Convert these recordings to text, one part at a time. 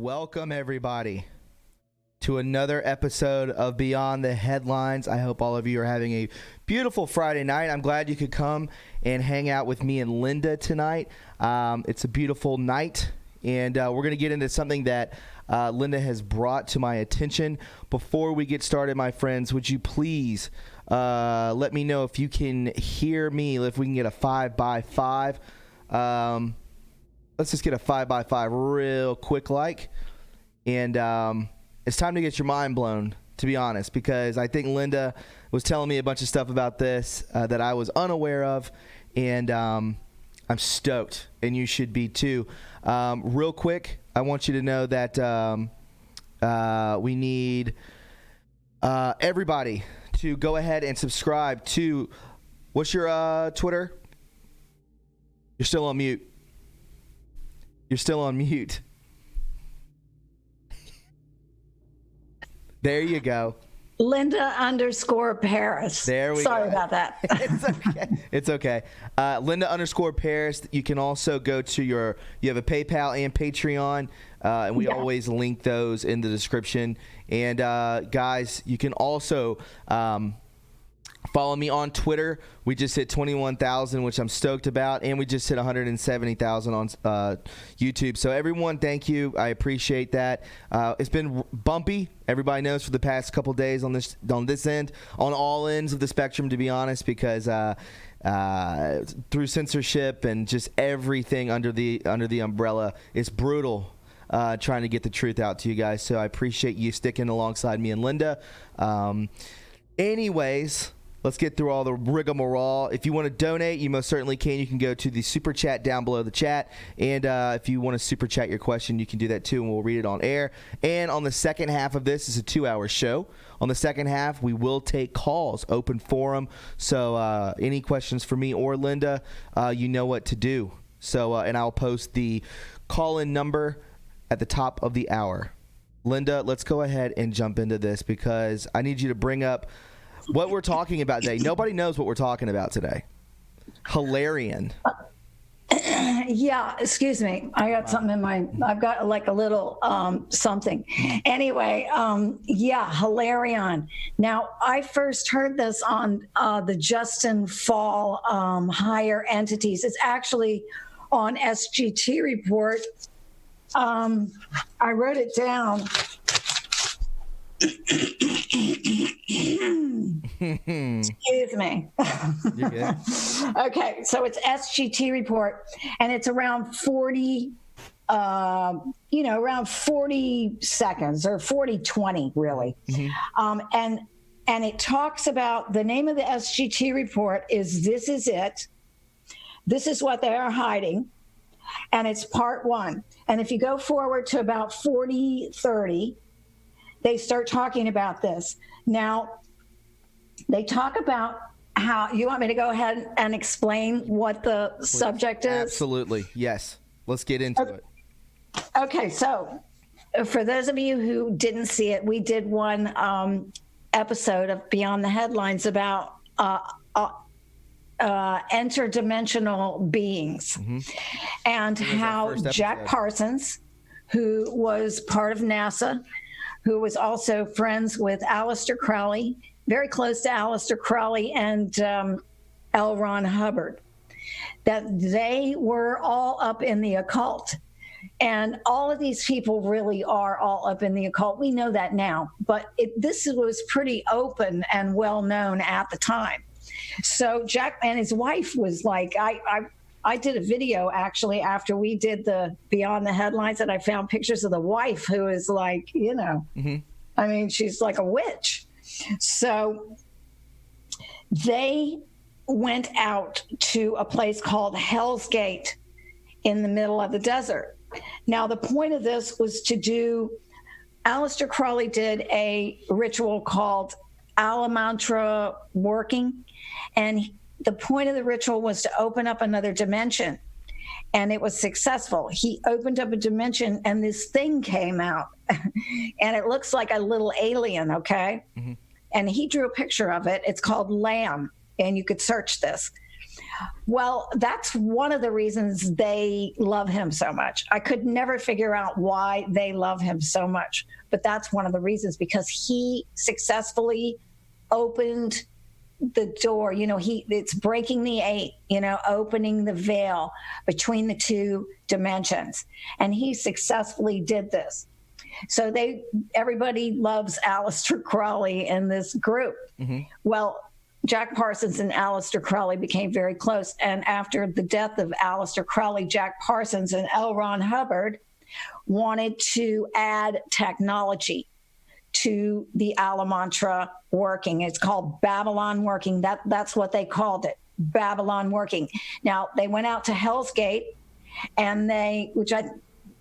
Welcome, everybody, to another episode of Beyond the Headlines. I hope all of you are having a beautiful Friday night. I'm glad you could come and hang out with me and Linda tonight. It's a beautiful night, and we're going to get into something that Linda has brought to my attention. Before we get started, my friends, would you please let me know if you can hear me, if we can get a 5x5. Let's just get a 5x5 real quick like. And it's time to get your mind blown, to be honest, because I think Linda was telling me a bunch of stuff about this that I was unaware of. And I'm stoked, and you should be too. Real quick, I want you to know that we need everybody to go ahead and subscribe to, what's your Twitter? You're still on mute. You're still on mute. There you go. Linda_Paris. There we go. Sorry about that. It's okay. It's okay. Linda_Paris. You can also go to you have a PayPal and Patreon, and we always link those in the description. And guys, you can also follow me on Twitter. We just hit 21,000, which I'm stoked about, and we just hit 170,000 on YouTube. So everyone, thank you. I appreciate that. It's been bumpy. Everybody knows for the past couple days on this end, on all ends of the spectrum, to be honest, because through censorship and just everything under the umbrella, it's brutal. Trying to get the truth out to you guys. So I appreciate you sticking alongside me and Linda. Anyways, let's get through all the rigmarole. If you want to donate, you most certainly can. You can go to the super chat down below the chat. And if you want to super chat your question, you can do that too, and we'll read it on air. And on the second half of this, is a 2-hour show. On the second half, we will take calls, open forum. So any questions for me or Linda, you know what to do. So and I'll post the call-in number at the top of the hour. Linda, let's go ahead and jump into this, because I need you to bring up what we're talking about today. Nobody knows what we're talking about today. Hilarion. Yeah, excuse me. I got something in my, I've got like a little something. Anyway, Hilarion. Now, I first heard this on the Justin Fall Higher Entities. It's actually on SGT Report. I wrote it down. Excuse me. You're good. Okay, so it's SGT Report, and it's around 40, around 40 seconds or 40-20, really. Mm-hmm. And it talks about, the name of the SGT Report is This Is It. This is what they are hiding. And it's part 1. And if you go forward to about 40-30, they start talking about this. Now, they talk about how, you want me to go ahead and explain what the subject is? Absolutely. Yes. Let's get into it. Okay. So for those of you who didn't see it, we did one episode of Beyond the Headlines about interdimensional beings, mm-hmm. and how Jack Parsons, who was part of NASA, who was also friends with Aleister Crowley, very close to Aleister Crowley and L. Ron Hubbard, that they were all up in the occult. And all of these people really are all up in the occult. We know that now, but this was pretty open and well known at the time. So Jack and his wife was like, I did a video actually after we did the Beyond the Headlines, and I found pictures of the wife, who is like, mm-hmm. I mean, she's like a witch. So they went out to a place called Hell's Gate in the middle of the desert. Now, the point of this was to do, Aleister Crowley did a ritual called Alamantra working, and the point of the ritual was to open up another dimension, and it was successful. He opened up a dimension, and this thing came out, and it looks like a little alien, okay? Mm-hmm. And he drew a picture of it. It's called Lamb, and you could search this. Well, that's one of the reasons they love him so much. I could never figure out why they love him so much, but that's one of the reasons, because he successfully opened the door. It's breaking the eight, opening the veil between the two dimensions. And he successfully did this. So everybody loves Aleister Crowley in this group. Mm-hmm. Well, Jack Parsons and Aleister Crowley became very close. And after the death of Aleister Crowley, Jack Parsons and L. Ron Hubbard wanted to add technology to the Alamantra working. It's called Babylon working. That's what they called it, Babylon working. Now, they went out to Hell's Gate, and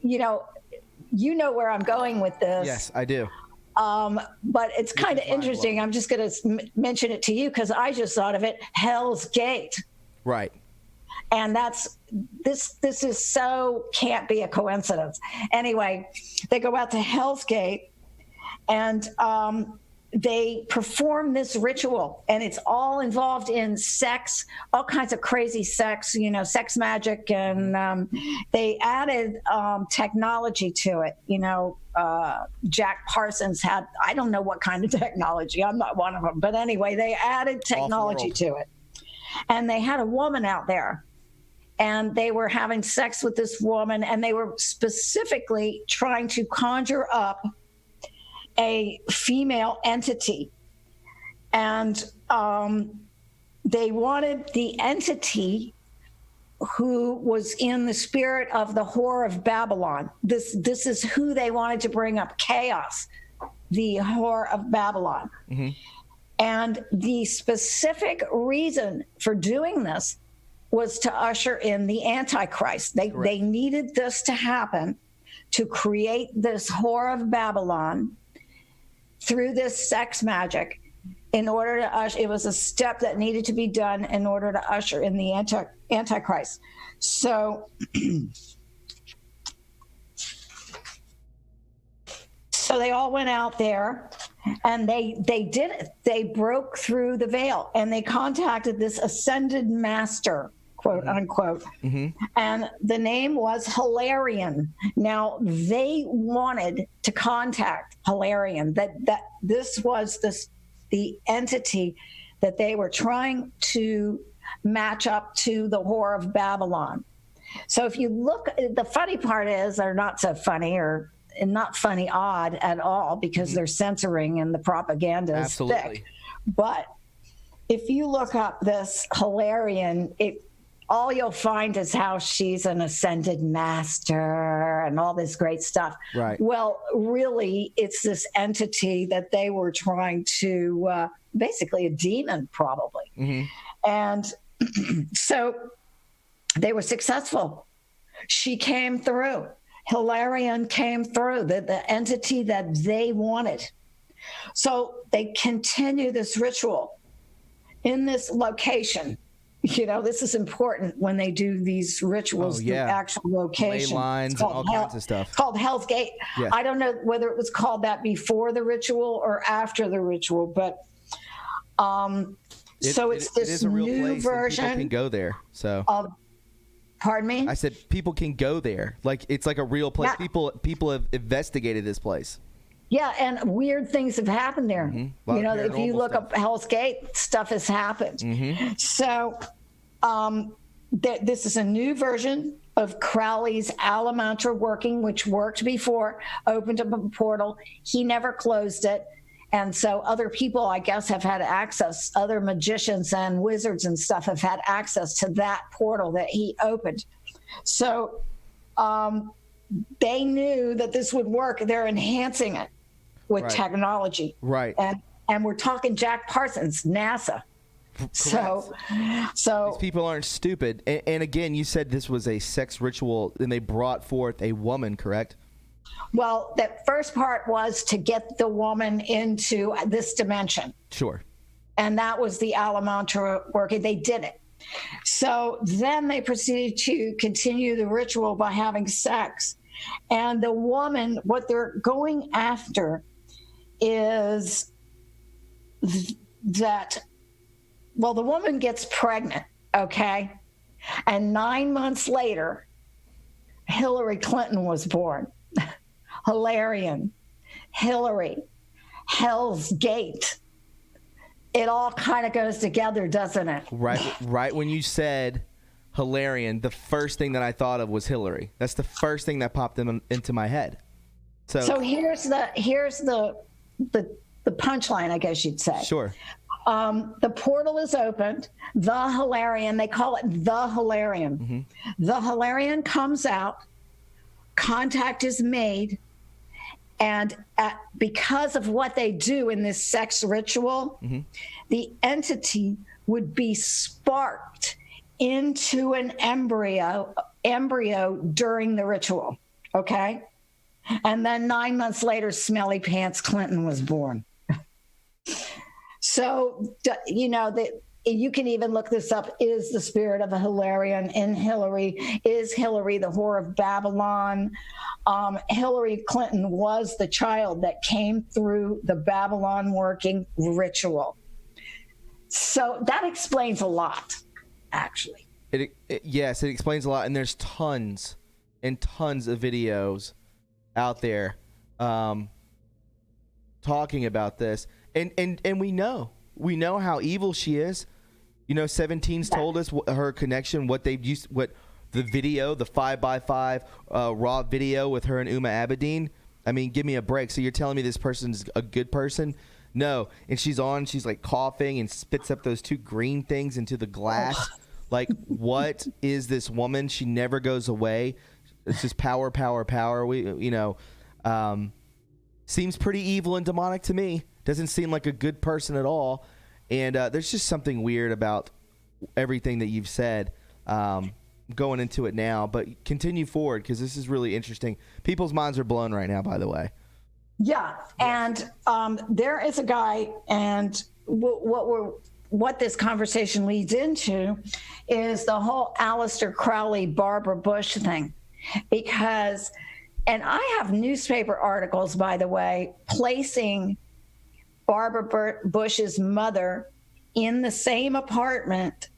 you know where I'm going with this. Yes, I do. But it's kind of interesting. I'm just going to mention it to you because I just thought of it. Hell's Gate. Right. And this is so can't be a coincidence. Anyway, they go out to Hell's Gate, and they perform this ritual, and it's all involved in sex, all kinds of crazy sex, sex magic. And they added technology to it. Jack Parsons had, I don't know what kind of technology. I'm not one of them. But anyway, they added technology to it. And they had a woman out there, and they were having sex with this woman, and they were specifically trying to conjure up a female entity. And they wanted the entity who was in the spirit of the whore of Babylon. This is who they wanted to bring up, Chaos, the whore of Babylon. Mm-hmm. And the specific reason for doing this was to usher in the Antichrist. They needed this to happen to create this whore of Babylon through this sex magic in order to usher. It was a step that needed to be done in order to usher in the Antichrist. So, so they all went out there, and they did it. They broke through the veil, and they contacted this ascended master, quote unquote. Mm-hmm. And the name was Hilarion. Now, they wanted to contact Hilarion, that this was the entity that they were trying to match up to the whore of Babylon. So if you look, the funny part is, or not so funny, or not funny odd at all, because they're censoring and the propaganda is thick. But if you look up this Hilarion, all you'll find is how she's an ascended master and all this great stuff. Right. Well, really, it's this entity that they were trying to, basically a demon, probably. Mm-hmm. And so they were successful. She came through. Hilarion came through, the entity that they wanted. So they continue this ritual in this location. This is important when they do these rituals, the actual location. Ley lines and all kinds of stuff. It's called Hell's Gate. Yes. I don't know whether it was called that before the ritual or after the ritual, but so it's this new version. People can go there. So. Pardon me? I said people can go there. Like, it's like a real place. Yeah. People have investigated this place. Yeah, and weird things have happened there. Mm-hmm. If you look up Hell's Gate, stuff has happened. Mm-hmm. So this is a new version of Crowley's Alamantra working, which worked before, opened up a portal. He never closed it. And so other people, I guess, have had access. Other magicians and wizards and stuff have had access to that portal that he opened. So they knew that this would work. They're enhancing it with technology. Right. And we're talking Jack Parsons, NASA. Correct. So these people aren't stupid. And again, you said this was a sex ritual, and they brought forth a woman, correct? Well, that first part was to get the woman into this dimension. Sure. And that was the Alamantra working. They did it. So then they proceeded to continue the ritual by having sex. And the woman, what they're going after is that, well, the woman gets pregnant. Okay. And 9 months later, Hillary Clinton was born. Hilarion, Hillary, Hell's Gate. It all kind of goes together, doesn't it? Right when you said Hilarion, the first thing that I thought of was Hillary. That's the first thing that popped into my head. So here's the punchline, I guess you'd say. Sure. The portal is opened. The Hilarion, they call it the Hilarion. Mm-hmm. The Hilarion comes out. Contact is made. And because of what they do in this sex ritual, mm-hmm. the entity would be sparked into an embryo during the ritual. Okay. And then 9 months later, Smelly Pants Clinton was born. So, you know, you can even look this up. Is the spirit of a Hilarion in Hillary? Is Hillary the whore of Babylon? Hillary Clinton was the child that came through the Babylon working ritual. So that explains a lot, actually. Yes, it explains a lot. And there's tons and tons of videos out there talking about this. And we know how evil she is. You know, 17's told us her connection, what they've used, what the video, the 5x5 raw video with her and Uma Abedin. I mean, give me a break. So you're telling me this person's a good person? No. And she's like coughing and spits up those two green things into the glass. Like, what is this woman? She never goes away. It's just power, power, power. Seems pretty evil and demonic to me. Doesn't seem like a good person at all. And there's just something weird about everything that you've said. Going into it now, but continue forward because this is really interesting. People's minds are blown right now, by the way. Yeah, and there is a guy, and what this conversation leads into is the whole Aleister Crowley, Barbara Bush thing, because, and I have newspaper articles, by the way, placing Barbara Bush's mother in the same apartment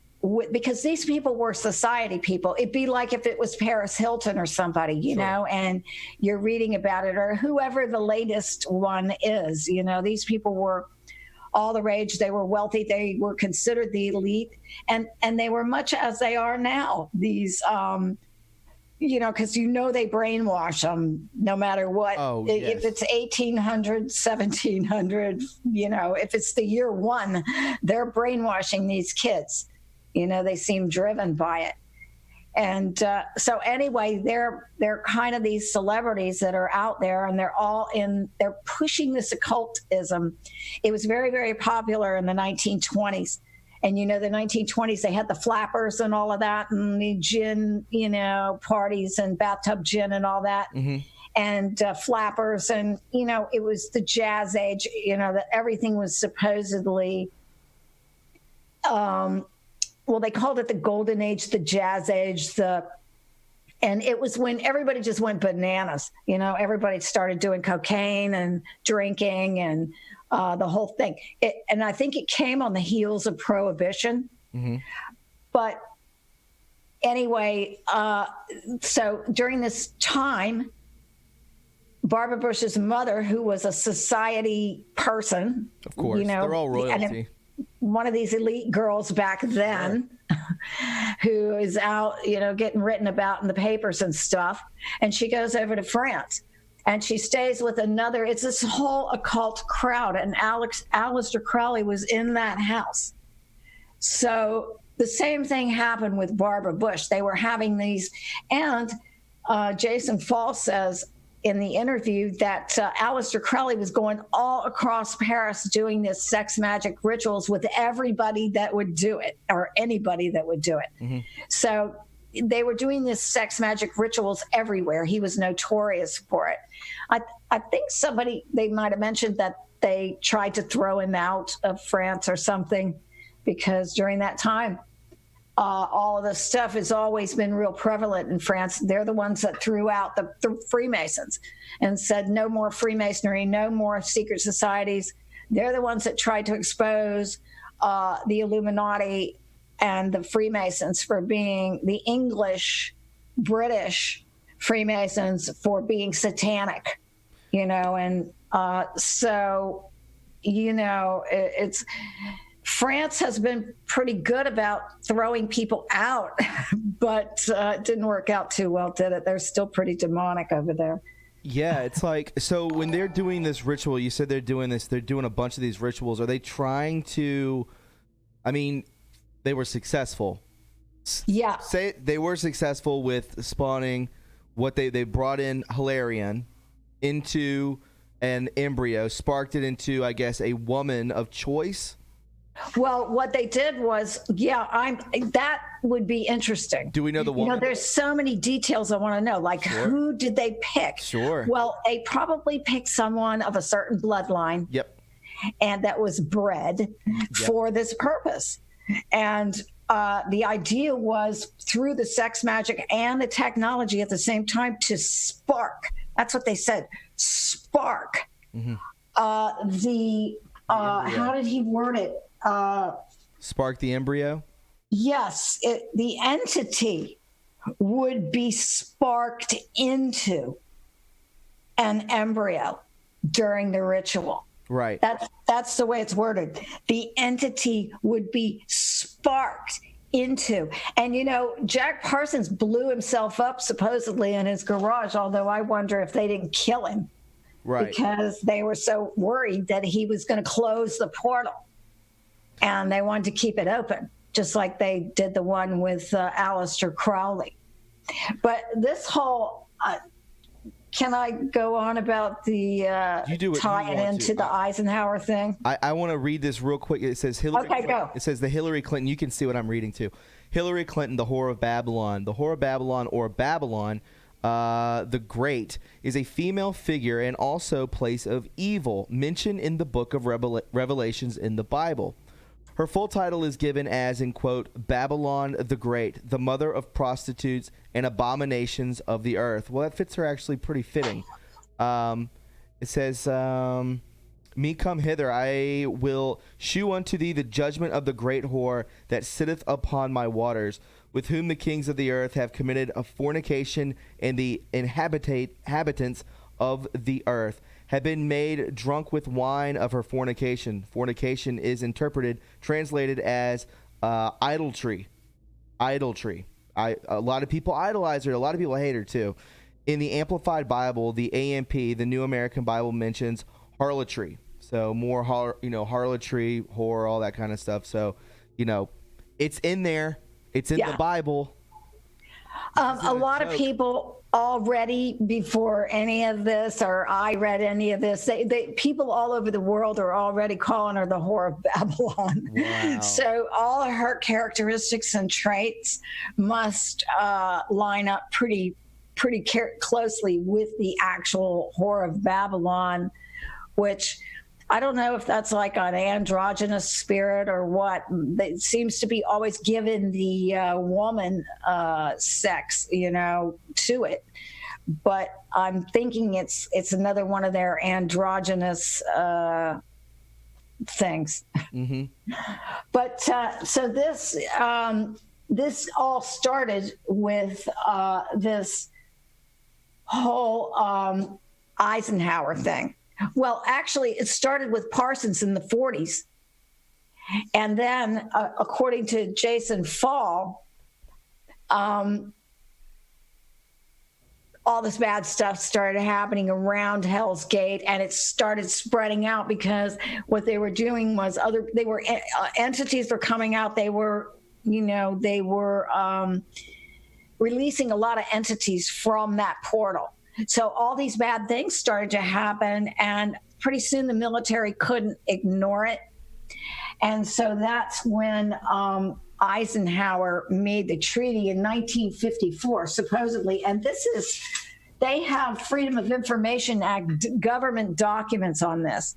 because these people were society people. It'd be like if it was Paris Hilton or somebody, you know, and you're reading about it, or whoever the latest one is. You know, these people were all the rage. They were wealthy. They were considered the elite, and they were much as they are now. These, you know, because they brainwash them no matter what. Oh, yes. If it's 1800, 1700, you know, if it's the year one, they're brainwashing these kids. You know, they seem driven by it. And so anyway, they're kind of these celebrities that are out there, and they're pushing this occultism. It was very, very popular in the 1920s. And, you know, the 1920s, they had the flappers and all of that, and the gin, you know, parties and bathtub gin and all that. Mm-hmm. And flappers. And, you know, it was the jazz age, you know, that everything was supposedly, well, they called it the golden age, the jazz age, and it was when everybody just went bananas. You know, everybody started doing cocaine and drinking and the whole thing. And I think it came on the heels of Prohibition. Mm-hmm. But anyway, so during this time, Barbara Bush's mother, who was a society person, of course, you know, they're all royalty. One of these elite girls back then, who is out, you know, getting written about in the papers and stuff. And she goes over to France. And she stays with another. It's this whole occult crowd. And Aleister Crowley was in that house. So the same thing happened with Barbara Bush. They were having these. And Jason Fall says in the interview that Aleister Crowley was going all across Paris doing this sex magic rituals with everybody that would do it, or anybody that would do it. Mm-hmm. So they were doing this sex magic rituals everywhere. He was notorious for it. I think they might have mentioned that they tried to throw him out of France or something, because during that time, all of this stuff has always been real prevalent in France. They're the ones that threw out the Freemasons and said, no more Freemasonry, no more secret societies. They're the ones that tried to expose the Illuminati and the Freemasons for being the English, British Freemasons for being satanic, and so, it's France has been pretty good about throwing people out, but it didn't work out too well, did it? They're still pretty demonic over there. Yeah, it's like, so when they're doing this ritual, you said they're doing a bunch of these rituals. Are they trying to, they were successful. Yeah. Say they were successful with spawning what they brought in Hilarion into an embryo, sparked it into, I guess, a woman of choice. Well, what they did was, that would be interesting. Do we know the woman? There's so many details I want to know. Like, Sure. Who did they pick? Sure. Well, they probably picked someone of a certain bloodline. Yep. And that was bred for this purpose. And the idea was through the sex magic and the technology at the same time to spark. That's what they said. Spark. Mm-hmm. How did he word it? Spark the embryo? Yes, the entity would be sparked into an embryo during the ritual. Right. That's the way it's worded. The entity would be sparked into. And, Jack Parsons blew himself up supposedly in his garage, although I wonder if they didn't kill him. Right. Because they were so worried that he was going to close the portal. And they wanted to keep it open, just like they did the one with Aleister Crowley. But this whole, can I go on about the tying into the Eisenhower thing? I want to read this real quick. It says Hillary. Okay, go. It says the Hillary Clinton. You can see what I'm reading too. Hillary Clinton, the whore of Babylon. The whore of Babylon, or Babylon, the Great, is a female figure and also place of evil mentioned in the book of Revelations in the Bible. Her full title is given as, in quote, Babylon the Great, the mother of prostitutes and abominations of the earth. Well, that fits her actually pretty fitting. It says, me come hither, I will shew unto thee the judgment of the great whore that sitteth upon my waters, with whom the kings of the earth have committed a fornication, and the inhabitants of the earth have been made drunk with wine of her fornication. Fornication is translated as idolatry. Idolatry. A lot of people idolize her. A lot of people hate her too. In the Amplified Bible, the AMP, the New American Bible, mentions harlotry. So more harlotry, whore, all that kind of stuff. So, it's in there. It's in the Bible. A lot of people already, before any of this, or I read any of this, people all over the world are already calling her the whore of Babylon. Wow. So all of her characteristics and traits must line up pretty closely with the actual whore of Babylon, which I don't know if that's like an androgynous spirit or what. It seems to be always given the woman sex, to it. But I'm thinking it's another one of their androgynous things. Mm-hmm. But so this all started with this whole Eisenhower thing. Well, actually, it started with Parsons in the 40s. And then, according to Jason Fall, all this bad stuff started happening around Hell's Gate, and it started spreading out because what they were doing was entities were coming out. They were releasing a lot of entities from that portal. So all these bad things started to happen, and pretty soon the military couldn't ignore it. And so that's when Eisenhower made the treaty in 1954, supposedly. And they have Freedom of Information Act government documents on this.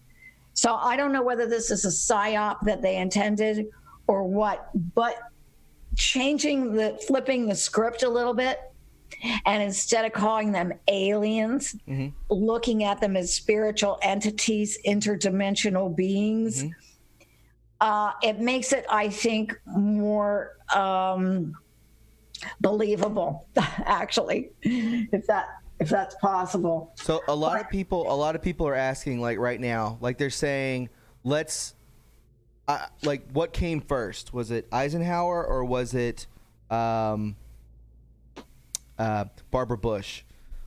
So I don't know whether this is a psyop that they intended or what, but flipping the script a little bit, and instead of calling them aliens, mm-hmm. looking at them as spiritual entities, interdimensional beings, mm-hmm. It makes it, I think, more believable, actually, if that's possible. So a lot of people are asking, like, right now, like, they're saying, let's like, what came first? Was it Eisenhower or was it Barbara Bush?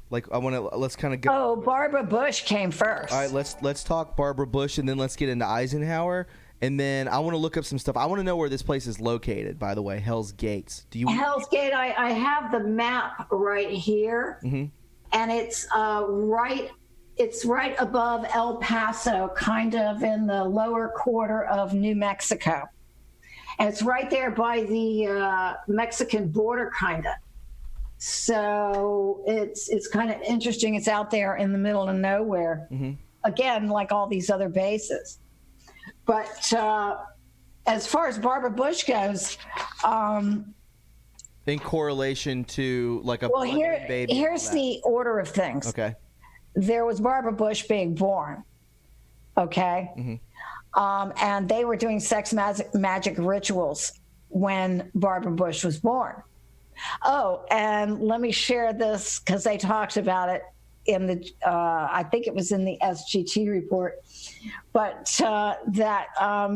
Like, let's kind of go. Oh, Barbara Bush came first. All right, let's talk Barbara Bush, and then let's get into Eisenhower, and then I want to look up some stuff. I want to know where this place is located, by the way, Hell's Gates. Hell's Gate, I have the map right here, and it's right above El Paso, kind of in the lower quarter of New Mexico. And it's right there by the Mexican border, kind of. So it's kind of interesting. It's out there in the middle of nowhere. Again, like all these other bases. But as far as Barbara Bush goes, in correlation to, like, a baby. Here's the order of things. Okay. There was Barbara Bush being born. Okay. And they were doing sex magic rituals when Barbara Bush was born. Oh, and let me share this because they talked about it in the, I think it was in the SGT report, but that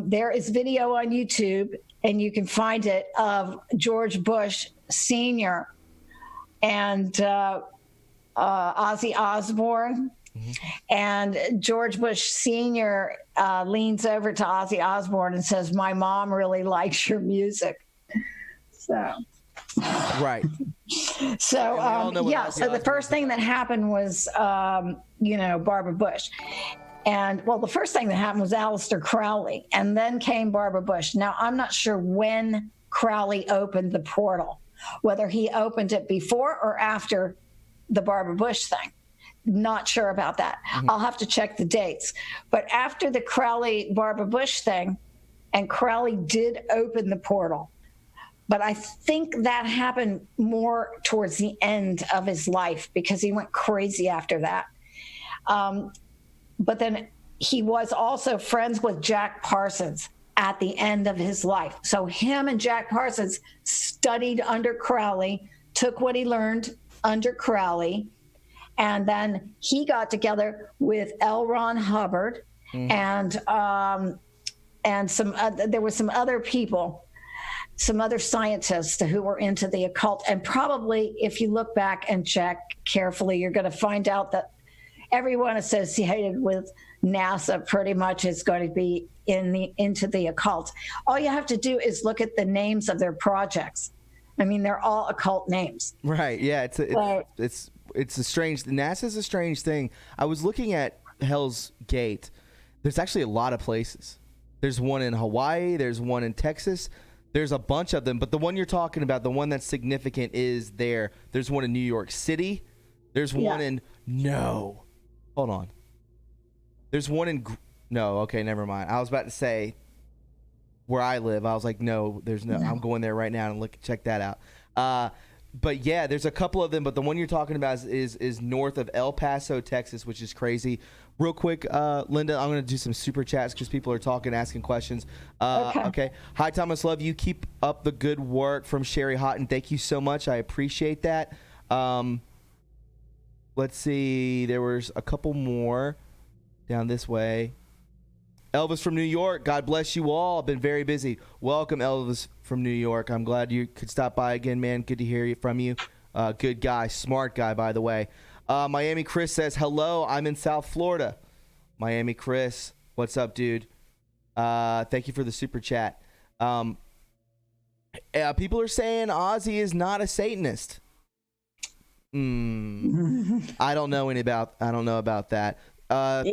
there is video on YouTube, and you can find it, of George Bush Sr. and Ozzy Osbourne. And George Bush Sr. Leans over to Ozzy Osbourne and says, "My mom really likes your music." So. Right. So, so the first thing that happened was, Barbara Bush. And, well, the first thing that happened was Aleister Crowley, and then came Barbara Bush. Now, I'm not sure when Crowley opened the portal, whether he opened it before or after the Barbara Bush thing. Not sure about that. I'll have to check the dates. But after the Crowley-Barbara Bush thing, and Crowley did open the portal, but I think that happened more towards the end of his life because he went crazy after that. But then he was also friends with Jack Parsons at the end of his life. So him and Jack Parsons studied under Crowley, took what he learned under Crowley, and then he got together with L. Ron Hubbard and there were some other people, some other scientists who were into the occult. And probably if you look back and check carefully, you're going to find out that everyone associated with NASA pretty much is going to be into the occult. All you have to do is look at the names of their projects. I mean, they're all occult names. Right. Yeah. It's a strange, NASA's a strange thing. I was looking at Hell's Gate. There's actually a lot of places. There's one in Hawaii. There's one in Texas. There's a bunch of them, but the one you're talking about, the one that's significant, is there. There's one in New York City. There's one in hold on. There's one in okay, never mind. I was about to say where I live. I was like, no, there's no. I'm going there right now and check that out. But yeah, there's a couple of them, but the one you're talking about is north of El Paso, Texas, which is crazy. Real quick, Linda, I'm going to do some super chats because people are talking, asking questions. Okay. Hi, Thomas. Love you. Keep up the good work from Sherry Houghton. Thank you so much. I appreciate that. Let's see. There was a couple more down this way. Elvis from New York. God bless you all. I've been very busy. Welcome, Elvis from New York. I'm glad you could stop by again, man. Good to hear from you. Good guy. Smart guy, by the way. Miami Chris says, hello, I'm in South Florida. Miami Chris, what's up, dude? Thank you for the super chat. People are saying Ozzy is not a Satanist. I don't know about that.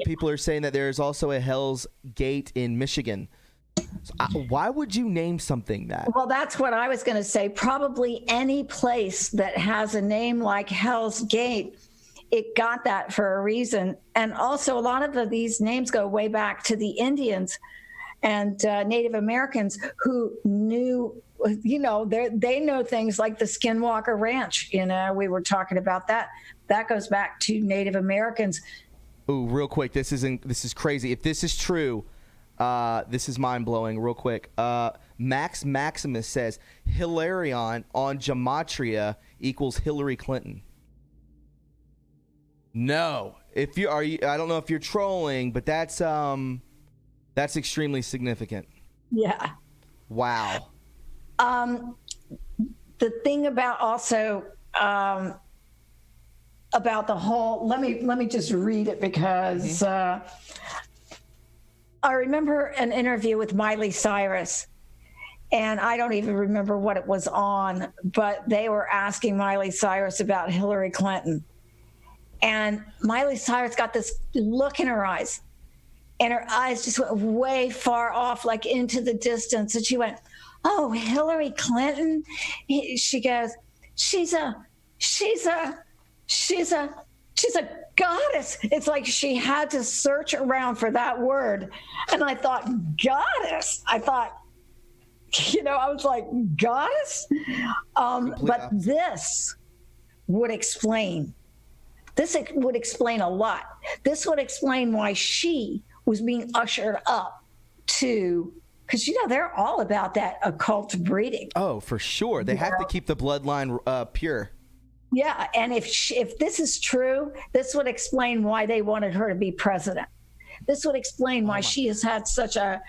People are saying that there's also a Hell's Gate in Michigan. So, why would you name something that? Well, that's what I was going to say. Probably any place that has a name like Hell's Gate, it got that for a reason. And also, a lot of these names go way back to the Indians and Native Americans who knew, they know things like the Skinwalker Ranch. We were talking about that. That goes back to Native Americans. Ooh, real quick, this is crazy. If this is true, This is mind-blowing real quick. Max Maximus says Hilarion on Gematria equals Hillary Clinton. No. I don't know if you're trolling, but that's extremely significant. Yeah. Wow. The thing about also about the whole, let me just read it because I remember an interview with Miley Cyrus, and I don't even remember what it was on, but they were asking Miley Cyrus about Hillary Clinton. And Miley Cyrus got this look in her eyes, and her eyes just went way far off, like into the distance. And she went, "Oh, Hillary Clinton." She goes, she's a goddess. It's like she had to search around for that word. And I thought, goddess. I thought, I was like, goddess? But this would explain a lot. This would explain why she was being ushered up to, because they're all about that occult breeding. Oh, for sure. They have to keep the bloodline pure. Yeah, and if this is true, this would explain why they wanted her to be president. This would explain why she has had such a,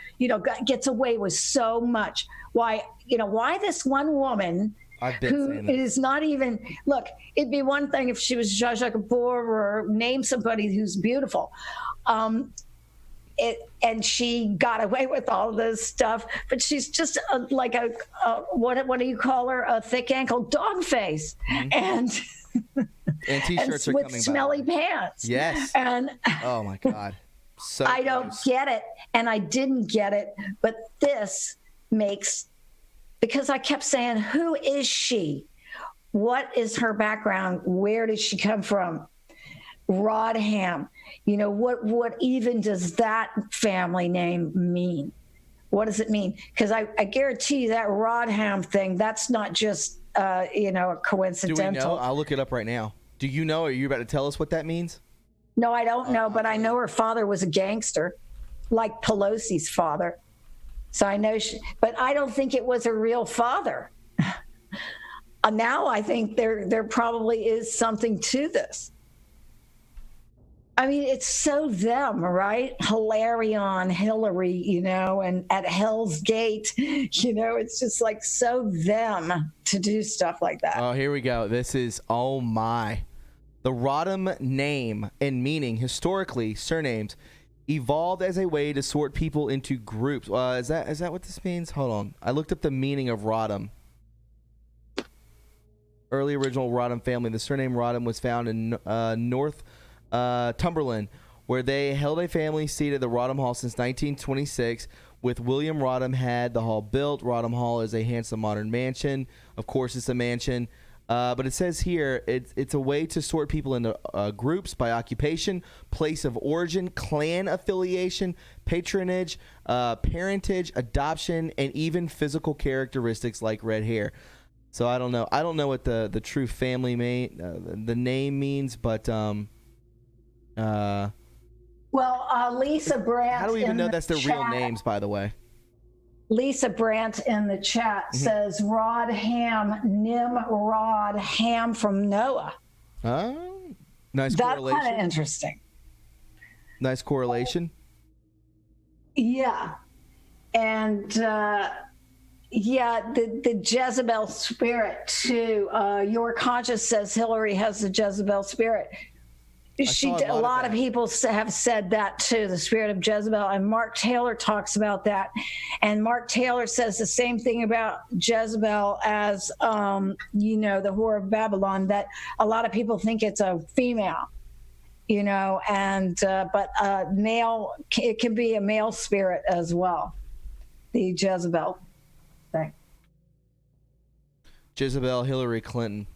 gets away with so much. Why this one woman who is not even, look, it'd be one thing if she was Zsa Zsa Gabor or name somebody who's beautiful. And she got away with all this stuff, but she's just like a what do you call her? A thick ankle dog face, and t-shirts and are with coming smelly by. Pants. Yes. And oh my God, so I don't get it, and I didn't get it, but this makes, because I kept saying, who is she? What is her background? Where did she come from? Rodham. What even does that family name mean? What does it mean? Because I guarantee you that Rodham thing, that's not just, a coincidental. Do we know? I'll look it up right now. Do you know? Are you about to tell us what that means? No, I don't know, but I know her father was a gangster, like Pelosi's father. So I know but I don't think it was a real father. Now I think there probably is something to this. I mean, it's so them, right? Hilarion, Hillary, and at Hell's Gate, it's just like so them to do stuff like that. Oh, here we go. This is, oh my. The Rodham name and meaning, historically, surnames, evolved as a way to sort people into groups. Is that what this means? Hold on. I looked up the meaning of Rodham. Early original Rodham family. The surname Rodham was found in North Cumberland, where they held a family seat at the Rodham Hall since 1926. With William Rodham had the hall built. Rodham Hall is a handsome modern mansion. Of course, it's a mansion. But it says here it's a way to sort people into groups by occupation, place of origin, clan affiliation, patronage, parentage, adoption, and even physical characteristics like red hair. So I don't know. I don't know what the true family the name means, but Lisa Brandt. How do we even know that's their real names, by the way? Lisa Brandt in the chat says Rodham, Nimrod, Ham from Noah. Oh, nice That's correlation. That's kind of interesting. Nice correlation. Yeah. And the Jezebel spirit too. Your conscience says Hillary has the Jezebel spirit. A lot of people have said that too, the spirit of Jezebel, and Mark Taylor talks about that. And Mark Taylor says the same thing about Jezebel as, the Whore of Babylon, that a lot of people think it's a female, but male, it can be a male spirit as well, the Jezebel thing. Jezebel Hillary Clinton.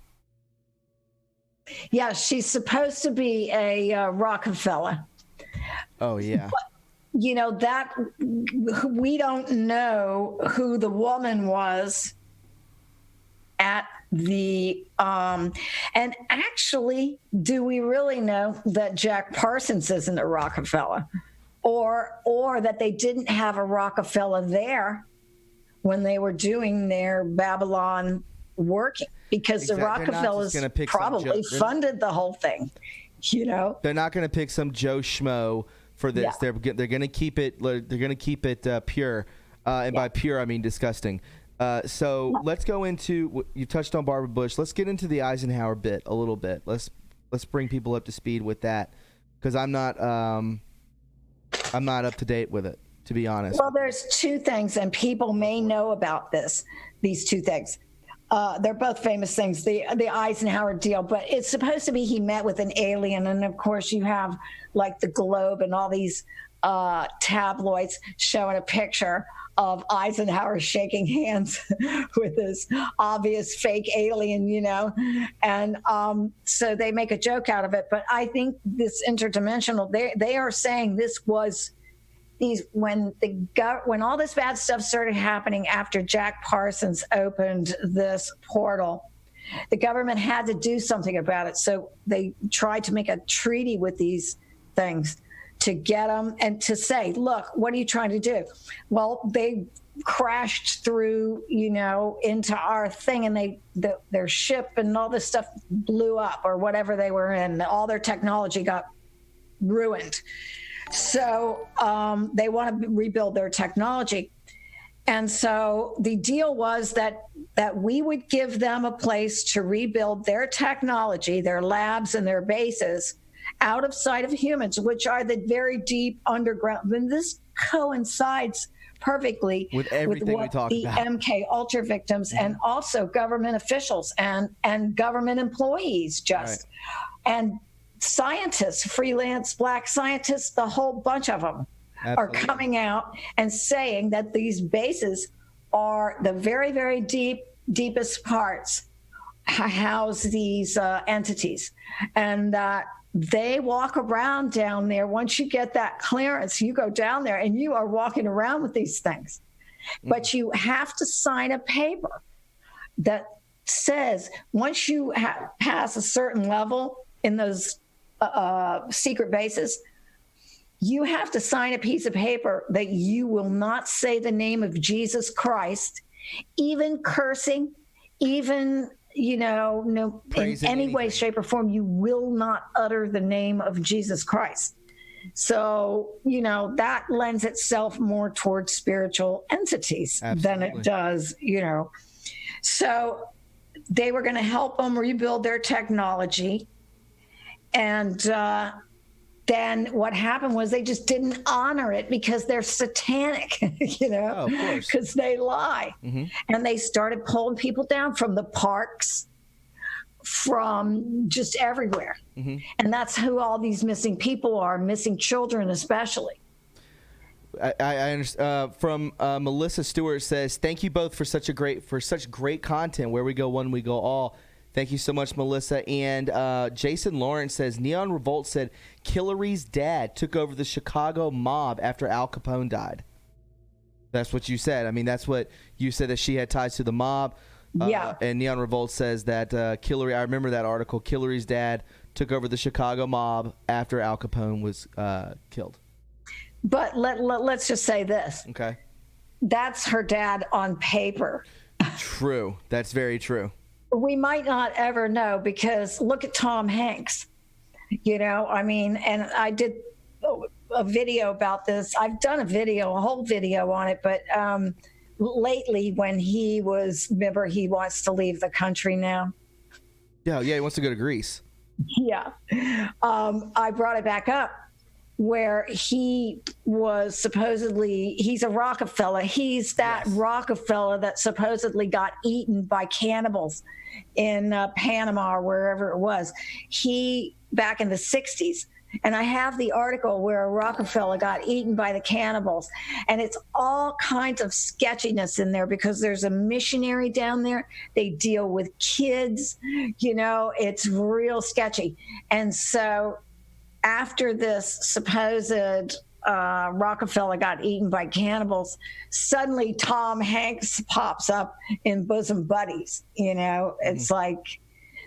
Yeah, she's supposed to be a Rockefeller. Oh, yeah. But, that we don't know who the woman was at the and actually, do we really know that Jack Parsons isn't a Rockefeller? or that they didn't have a Rockefeller there when they were doing their Babylon working, because the Rockefellers probably funded the whole thing. They're not going to pick some Joe Schmo for this. Yeah. They're going to keep it. They're going to keep it pure, and by pure I mean disgusting. So let's go into. You touched on Barbara Bush. Let's get into the Eisenhower bit a little bit. Let's bring people up to speed with that, because I'm not up to date with it, to be honest. Well, there's two things, and people may know about these two things. They're both famous things, the Eisenhower deal, but it's supposed to be he met with an alien. And of course you have like the Globe and all these tabloids showing a picture of Eisenhower shaking hands with this obvious fake alien, and so they make a joke out of it. But I think this interdimensional, they are saying this was when all this bad stuff started happening after Jack Parsons opened this portal, the government had to do something about it. So they tried to make a treaty with these things to get them and to say, look, what are you trying to do? Well, they crashed through, into our thing, and their ship and all this stuff blew up, or whatever they were in. All their technology got ruined. So they want to rebuild their technology. And so the deal was that we would give them a place to rebuild their technology, their labs and their bases, out of sight of humans, which are the very deep underground. And this coincides perfectly with everything what we talk the about. MK Ultra victims and also government officials and government employees and scientists, freelance Black scientists, the whole bunch of them are coming out and saying that these bases are the very, very deepest parts house these entities, and that they walk around down there. Once you get that clearance, you go down there and you are walking around with these things. But you have to sign a paper that says once you pass a certain level in those secret bases, you have to sign a piece of paper that you will not say the name of Jesus Christ, even cursing, even in any way, shape, or form. You will not utter the name of Jesus Christ. So, that lends itself more towards spiritual entities than it does, So they were going to help them rebuild their technology. And then what happened was they just didn't honor it because they're satanic, because they lie. Mm-hmm. And they started pulling people down from the parks, from just everywhere. Mm-hmm. And that's who all these missing people are, missing children especially. I understand. From Melissa Stewart says, thank you both for such great content. Where we go one, we go all. Thank you so much, Melissa. And Jason Lawrence says, Neon Revolt said Hillary's dad took over the Chicago mob after Al Capone died. That's what you said. I mean, that's what you said, that she had ties to the mob. Yeah. And Neon Revolt says that Hillary, I remember that article, Hillary's dad took over the Chicago mob after Al Capone was killed. But let's just say this. Okay. That's her dad on paper. True. That's very true. We might not ever know, because look at Tom Hanks, and I did a video about this. I've done a whole video on it, but lately when he wants to leave the country now. Yeah, he wants to go to Greece. Yeah. I brought it back up, where he was supposedly, he's a Rockefeller. He's that Rockefeller that supposedly got eaten by cannibals in Panama or wherever it was. He, back in the 60s, and I have the article where a Rockefeller got eaten by the cannibals. And it's all kinds of sketchiness in there, because there's a missionary down there. They deal with kids, it's real sketchy. And so after this supposed Rockefeller got eaten by cannibals, suddenly Tom Hanks pops up in Bosom Buddies. It's like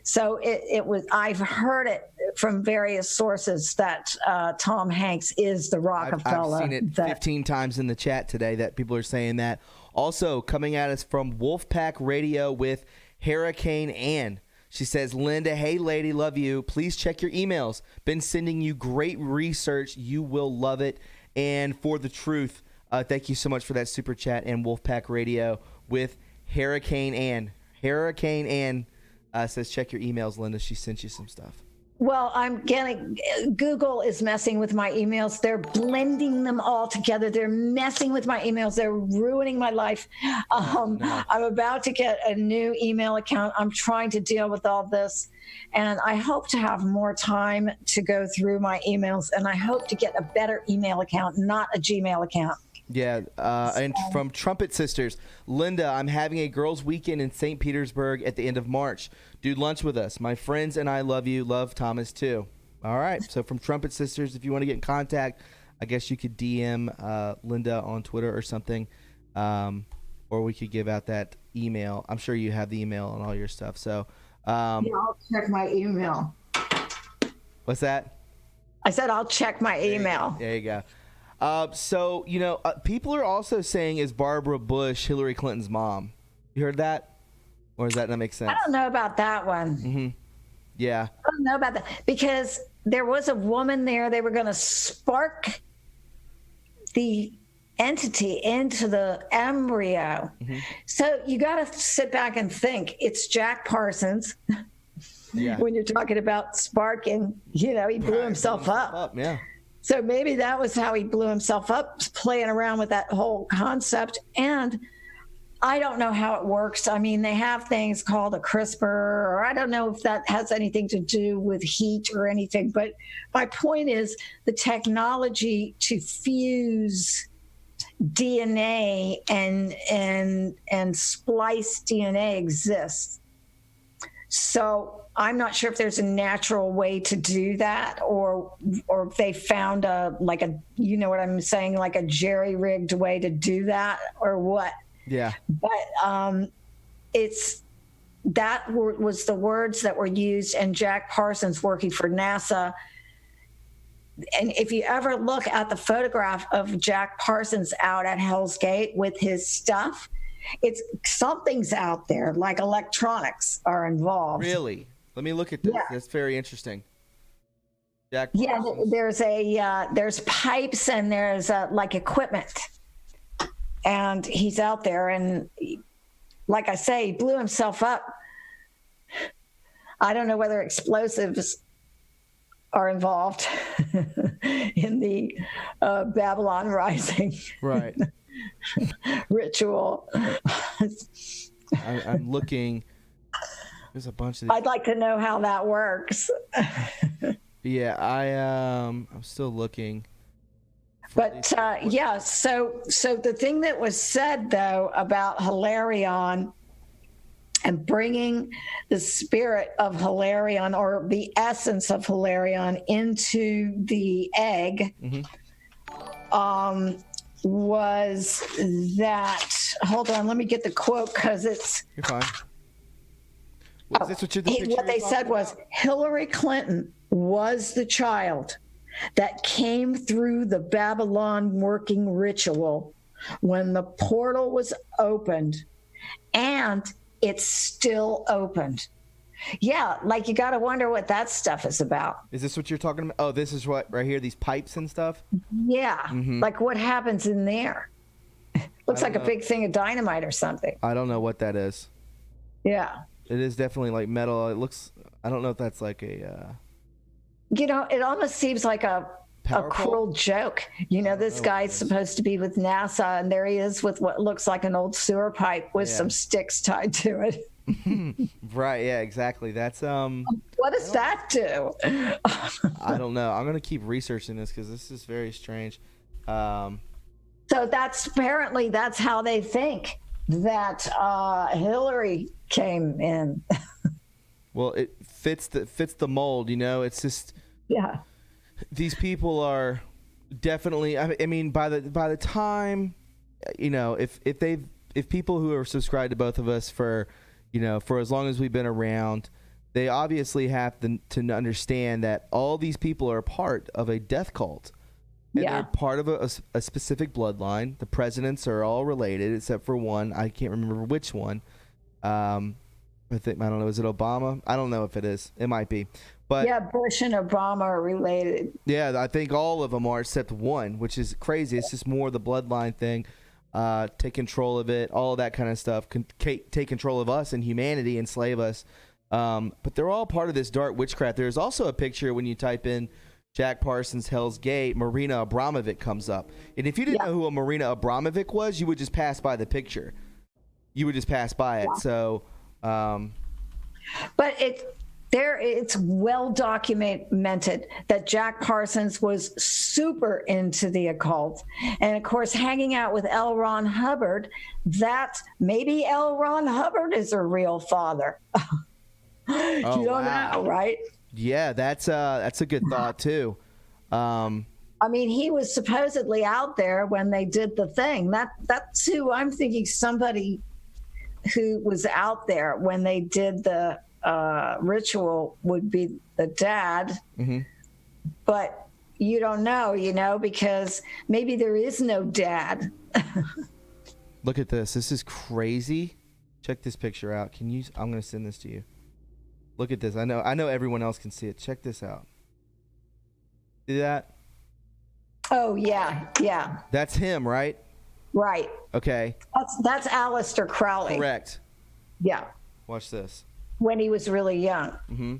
So it was. I've heard it from various sources that Tom Hanks is the Rockefeller. I've seen it 15 times in the chat today that people are saying that. Also coming at us from Wolfpack Radio with Hurricane Ann. She says, Linda, hey lady, love you. Please check your emails. Been sending you great research. You will love it. And for the truth, thank you so much for that super chat. And Wolfpack Radio with Hurricane Ann. Hurricane Ann says, check your emails, Linda. She sent you some stuff. Well, Google is messing with my emails. They're blending them all together. They're messing with my emails. They're ruining my life. I'm about to get a new email account. I'm trying to deal with all this. And I hope to have more time to go through my emails. And I hope to get a better email account, not a Gmail account. Yeah, and from Trumpet Sisters, Linda, I'm having a girls' weekend in St. Petersburg at the end of March. Do lunch with us. My friends and I love you. Love Thomas, too. All right, so from Trumpet Sisters, if you want to get in contact, I guess you could DM Linda on Twitter or something, or we could give out that email. I'm sure you have the email and all your stuff. So, I'll check my email. What's that? I said I'll check my email. There you go. So, people are also saying, is Barbara Bush Hillary Clinton's mom? You heard that? Or does that not make sense? I don't know about that one. Mm-hmm. Yeah. I don't know about that because there was a woman there. They were going to spark the entity into the embryo. Mm-hmm. So you got to sit back and think. It's Jack Parsons. Yeah. When you're talking about sparking, he blew himself up. Yeah. So maybe that was how he blew himself up, playing around with that whole concept. And I don't know how it works. I mean, they have things called a CRISPR, or I don't know if that has anything to do with heat or anything. But my point is the technology to fuse DNA and splice DNA exists. So I'm not sure if there's a natural way to do that, or if they found you know what I'm saying, like a jerry-rigged way to do that, or what. Yeah. But was the words that were used, and Jack Parsons working for NASA. And if you ever look at the photograph of Jack Parsons out at Hell's Gate with his stuff, something's out there, like electronics are involved. Really? Let me look at this. Yeah. That's very interesting. Jack Parsons. Yeah, there's pipes and there's like equipment, and he's out there, and like I say, he blew himself up. I don't know whether explosives are involved in the Babylon Rising. Right. Ritual. I'm looking. There's a bunch of these. I'd like to know how that works. Yeah, I'm still looking. But so the thing that was said though about Hilarion and bringing the spirit of Hilarion, or the essence of Hilarion, into the egg, was that, hold on, let me get the quote because it's... You're fine. What they said was, Hillary Clinton was the child that came through the Babylon working ritual when the portal was opened, and it's still opened. Yeah, like you got to wonder what that stuff is about. Is this what you're talking about? Oh, this is what right here, these pipes and stuff? Yeah, like what happens in there? Looks like a big thing of dynamite or something. I don't know what that is. Yeah. It is definitely like metal. It looks, I don't know if that's like a... it almost seems like a cruel joke. This guy's supposed to be with NASA, and there he is with what looks like an old sewer pipe with some sticks tied to it. Right, yeah, exactly. That's what does that do? I don't know. I'm gonna keep researching this because this is very strange. So that's how they think that Hillary came in. Well, it fits the mold, It's just these people are definitely. I mean, by the time, if people who are subscribed to both of us for as long as we've been around, they obviously have to understand that all these people are part of a death cult. And they're part of a specific bloodline. The presidents are all related except for one. I can't remember which one. I don't know. Is it Obama? I don't know if it is. It might be. But yeah, Bush and Obama are related. Yeah, I think all of them are except one, which is crazy. It's just more the bloodline thing. Take control of it, all of that kind of stuff. Take control of us and humanity, enslave us. But they're all part of this dark witchcraft. There's also a picture when you type in Jack Parsons, Hell's Gate, Marina Abramovic comes up. And if you didn't know who a Marina Abramovic was, you would just pass by the picture. You would just pass by it. So, but it's well documented that Jack Parsons was super into the occult. And of course, hanging out with L. Ron Hubbard, that maybe L. Ron Hubbard is her real father. You don't know, right? Yeah, that's a good thought too. I mean, he was supposedly out there when they did the thing. That's who I'm thinking, somebody who was out there when they did the ritual would be the dad. Mm-hmm. But you don't know, because maybe there is no dad. Look at this. This is crazy. Check this picture out. I'm going to send this to you. Look at this. I know everyone else can see it. Check this out. See that? Oh, yeah. Yeah. That's him, right? Right. Okay. That's Aleister Crowley. Correct. Yeah. Watch this. When he was really young. Mm-hmm.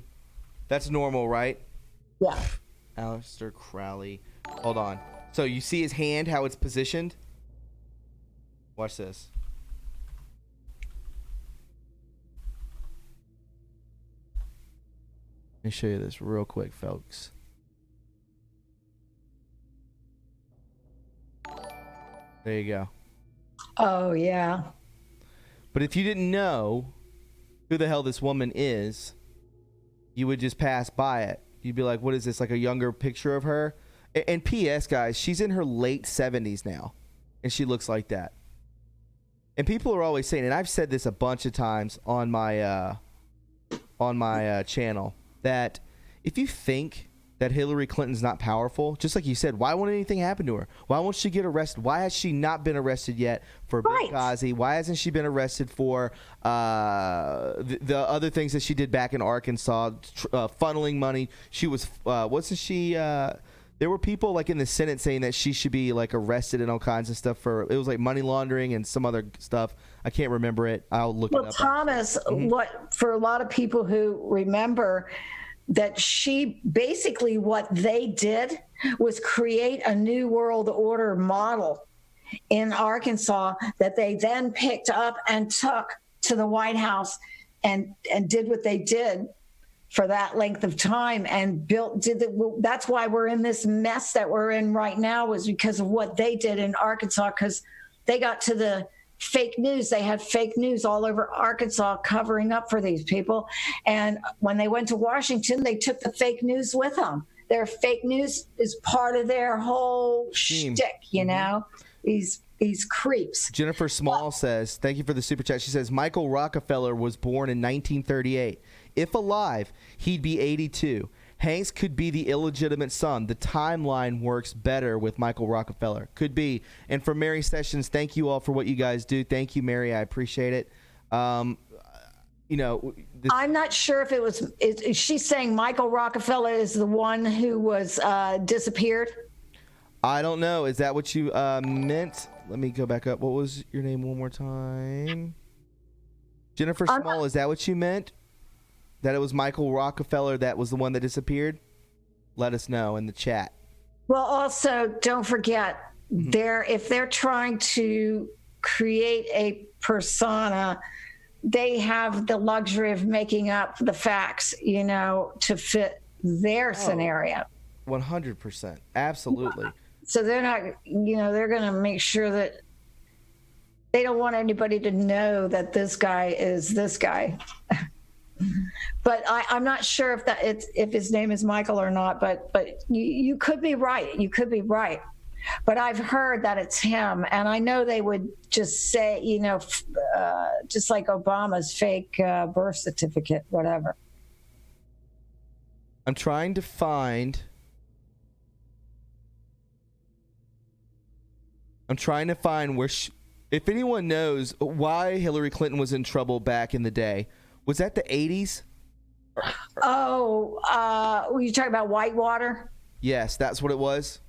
That's normal, right? Yeah. Aleister Crowley. Hold on. So you see his hand, how it's positioned? Watch this. Let me show you this real quick, folks. There you go. Oh, yeah. But if you didn't know who the hell this woman is, you would just pass by it. You'd be like, what is this, like a younger picture of her? And P.S., guys, she's in her late 70s now, and she looks like that. And people are always saying, and I've said this a bunch of times on my channel, that if you think that Hillary Clinton's not powerful, just like you said, why won't anything happen to her? Why won't she get arrested? Why has she not been arrested yet for Benghazi? Why hasn't she been arrested for the other things that she did back in Arkansas, funneling money? She was, wasn't she, there were people like in the Senate saying that she should be like arrested and all kinds of stuff for, it was like money laundering and some other stuff. I can't remember it. I'll look it up. Well, Thomas, what for a lot of people who remember that she basically, what they did was create a new world order model in Arkansas that they then picked up and took to the White House and did what they did for that length of time and that's why we're in this mess that we're in right now, was because of what they did in Arkansas, because they got to the fake news. They had fake news all over Arkansas covering up for these people. And when they went to Washington, they took the fake news with them. Their fake news is part of their whole shtick, these creeps. Jennifer Small says, thank you for the super chat. She says, Michael Rockefeller was born in 1938. If alive, he'd be 82. Hanks could be the illegitimate son. The timeline works better with Michael Rockefeller. Could be. And for Mary Sessions, thank you all for what you guys do. Thank you, Mary. I appreciate it. I'm not sure if it was. Is she saying Michael Rockefeller is the one who was disappeared? I don't know. Is that what you meant? Let me go back up. What was your name one more time? Jennifer Small, is that what you meant? That it was Michael Rockefeller that was the one that disappeared? Let us know in the chat. Well, also, don't forget, if they're trying to create a persona, they have the luxury of making up the facts, to fit their scenario. 100%. Absolutely. So they're not, they're going to make sure that they don't want anybody to know that this guy is this guy. But I'm not sure if his name is Michael or not, but you could be right. You could be right. But I've heard that it's him. And I know they would just say, just like Obama's fake birth certificate, whatever. I'm trying to find where if anyone knows why Hillary Clinton was in trouble back in the day. Was that the 80s? Were you talking about Whitewater? Yes, that's what it was.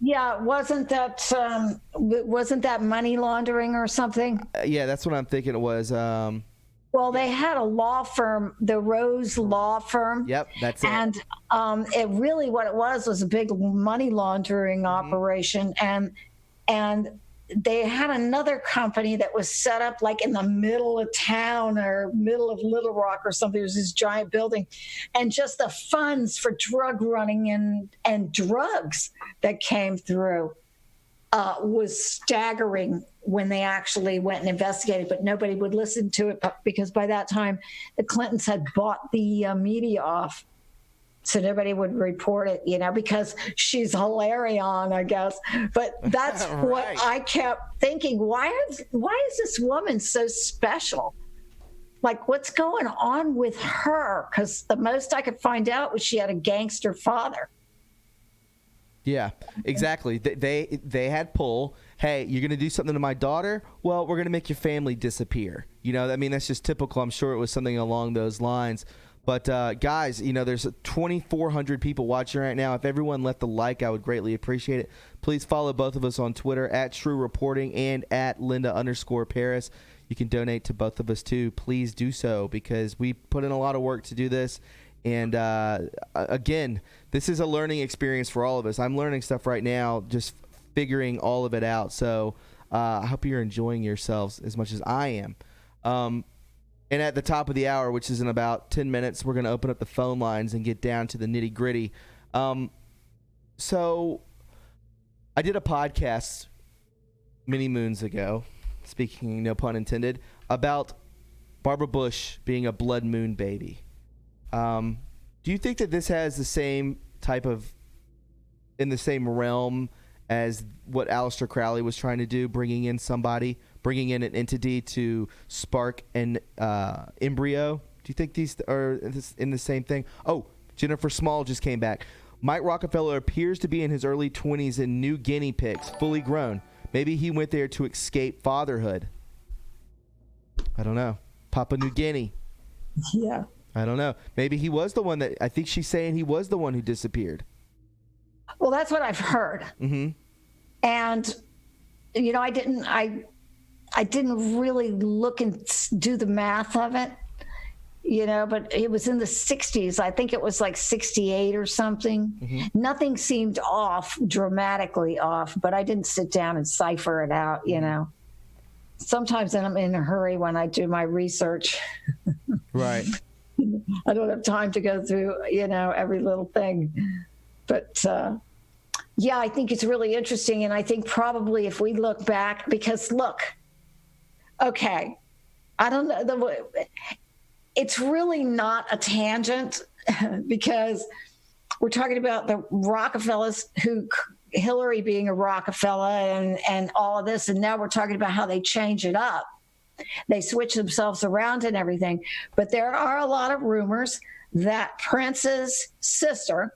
Yeah, wasn't that money laundering or something? Yeah, that's what I'm thinking it was. Well, they had a law firm, the Rose Law Firm. Yep, that's it. And it really, what it was a big money laundering operation. And they had another company that was set up like in the middle of town or middle of Little Rock or something. It was this giant building. And just the funds for drug running and drugs that came through was staggering when they actually went and investigated, but nobody would listen to it because by that time the Clintons had bought the media off. So nobody would report it, because she's hilarion, I guess. But that's right. What I kept thinking. Why is this woman so special? Like, what's going on with her? Because the most I could find out was she had a gangster father. Yeah, exactly. They had pull. Hey, you're going to do something to my daughter? Well, we're going to make your family disappear. That's just typical. I'm sure it was something along those lines. But guys, there's 2,400 people watching right now. If everyone left a like, I would greatly appreciate it. Please follow both of us on Twitter at TRUreporting and at Linda_Paris. You can donate to both of us too. Please do so because we put in a lot of work to do this. And again, this is a learning experience for all of us. I'm learning stuff right now, just figuring all of it out. So I hope you're enjoying yourselves as much as I am. And at the top of the hour, which is in about 10 minutes, we're going to open up the phone lines and get down to the nitty gritty. So I did a podcast many moons ago, speaking, no pun intended, about Barbara Bush being a blood moon baby. Do you think that this has the same type of, in the same realm as what Aleister Crowley was trying to do, bringing in an entity to spark an embryo? Do you think these are in the same thing? Oh, Jennifer Small just came back. Mike Rockefeller appears to be in his early 20s in New Guinea pigs, fully grown. Maybe he went there to escape fatherhood. I don't know. Papua New Guinea. Yeah. I don't know. Maybe he was the one that, I think she's saying he was the one who disappeared. Well, that's what I've heard. Mm-hmm. And, I didn't really look and do the math of it, but it was in the 60s. I think it was like 68 or something. Mm-hmm. Nothing seemed dramatically off, but I didn't sit down and cipher it out, Sometimes I'm in a hurry when I do my research. Right. I don't have time to go through, every little thing. But, yeah, I think it's really interesting. And I think probably if we look back, because okay, I don't know. It's really not a tangent because we're talking about the Rockefellers, Hillary being a Rockefeller and all of this. And now we're talking about how they change it up. They switch themselves around and everything. But there are a lot of rumors that Prince's sister,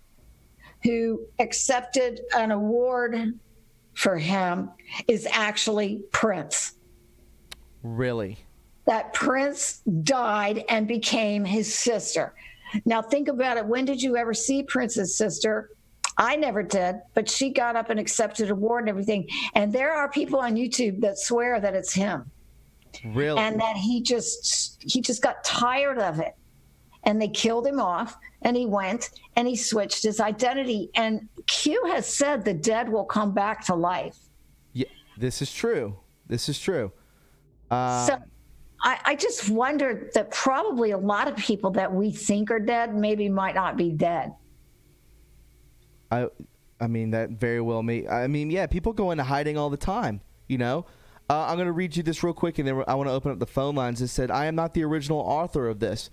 who accepted an award for him, is actually Prince. Really? That Prince died and became his sister. Now think about it. When did you ever see Prince's sister? I never did, but she got up and accepted an award and everything. And there are people on YouTube that swear that it's him. Really? And that he just got tired of it. And they killed him off, and he went and he switched his identity. And Q has said the dead will come back to life. Yeah, this is true. So I just wondered that probably a lot of people that we think are dead maybe might not be dead. I mean, that very well may. I mean, yeah, people go into hiding all the time, I'm going to read you this real quick, and then I want to open up the phone lines. It said, I am not the original author of this.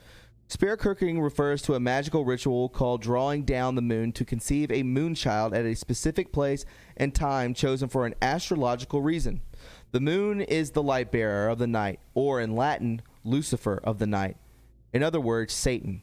Spirit cooking refers to a magical ritual called drawing down the moon to conceive a moon child at a specific place and time chosen for an astrological reason. The moon is the light bearer of the night, or in Latin, Lucifer of the night. In other words, Satan.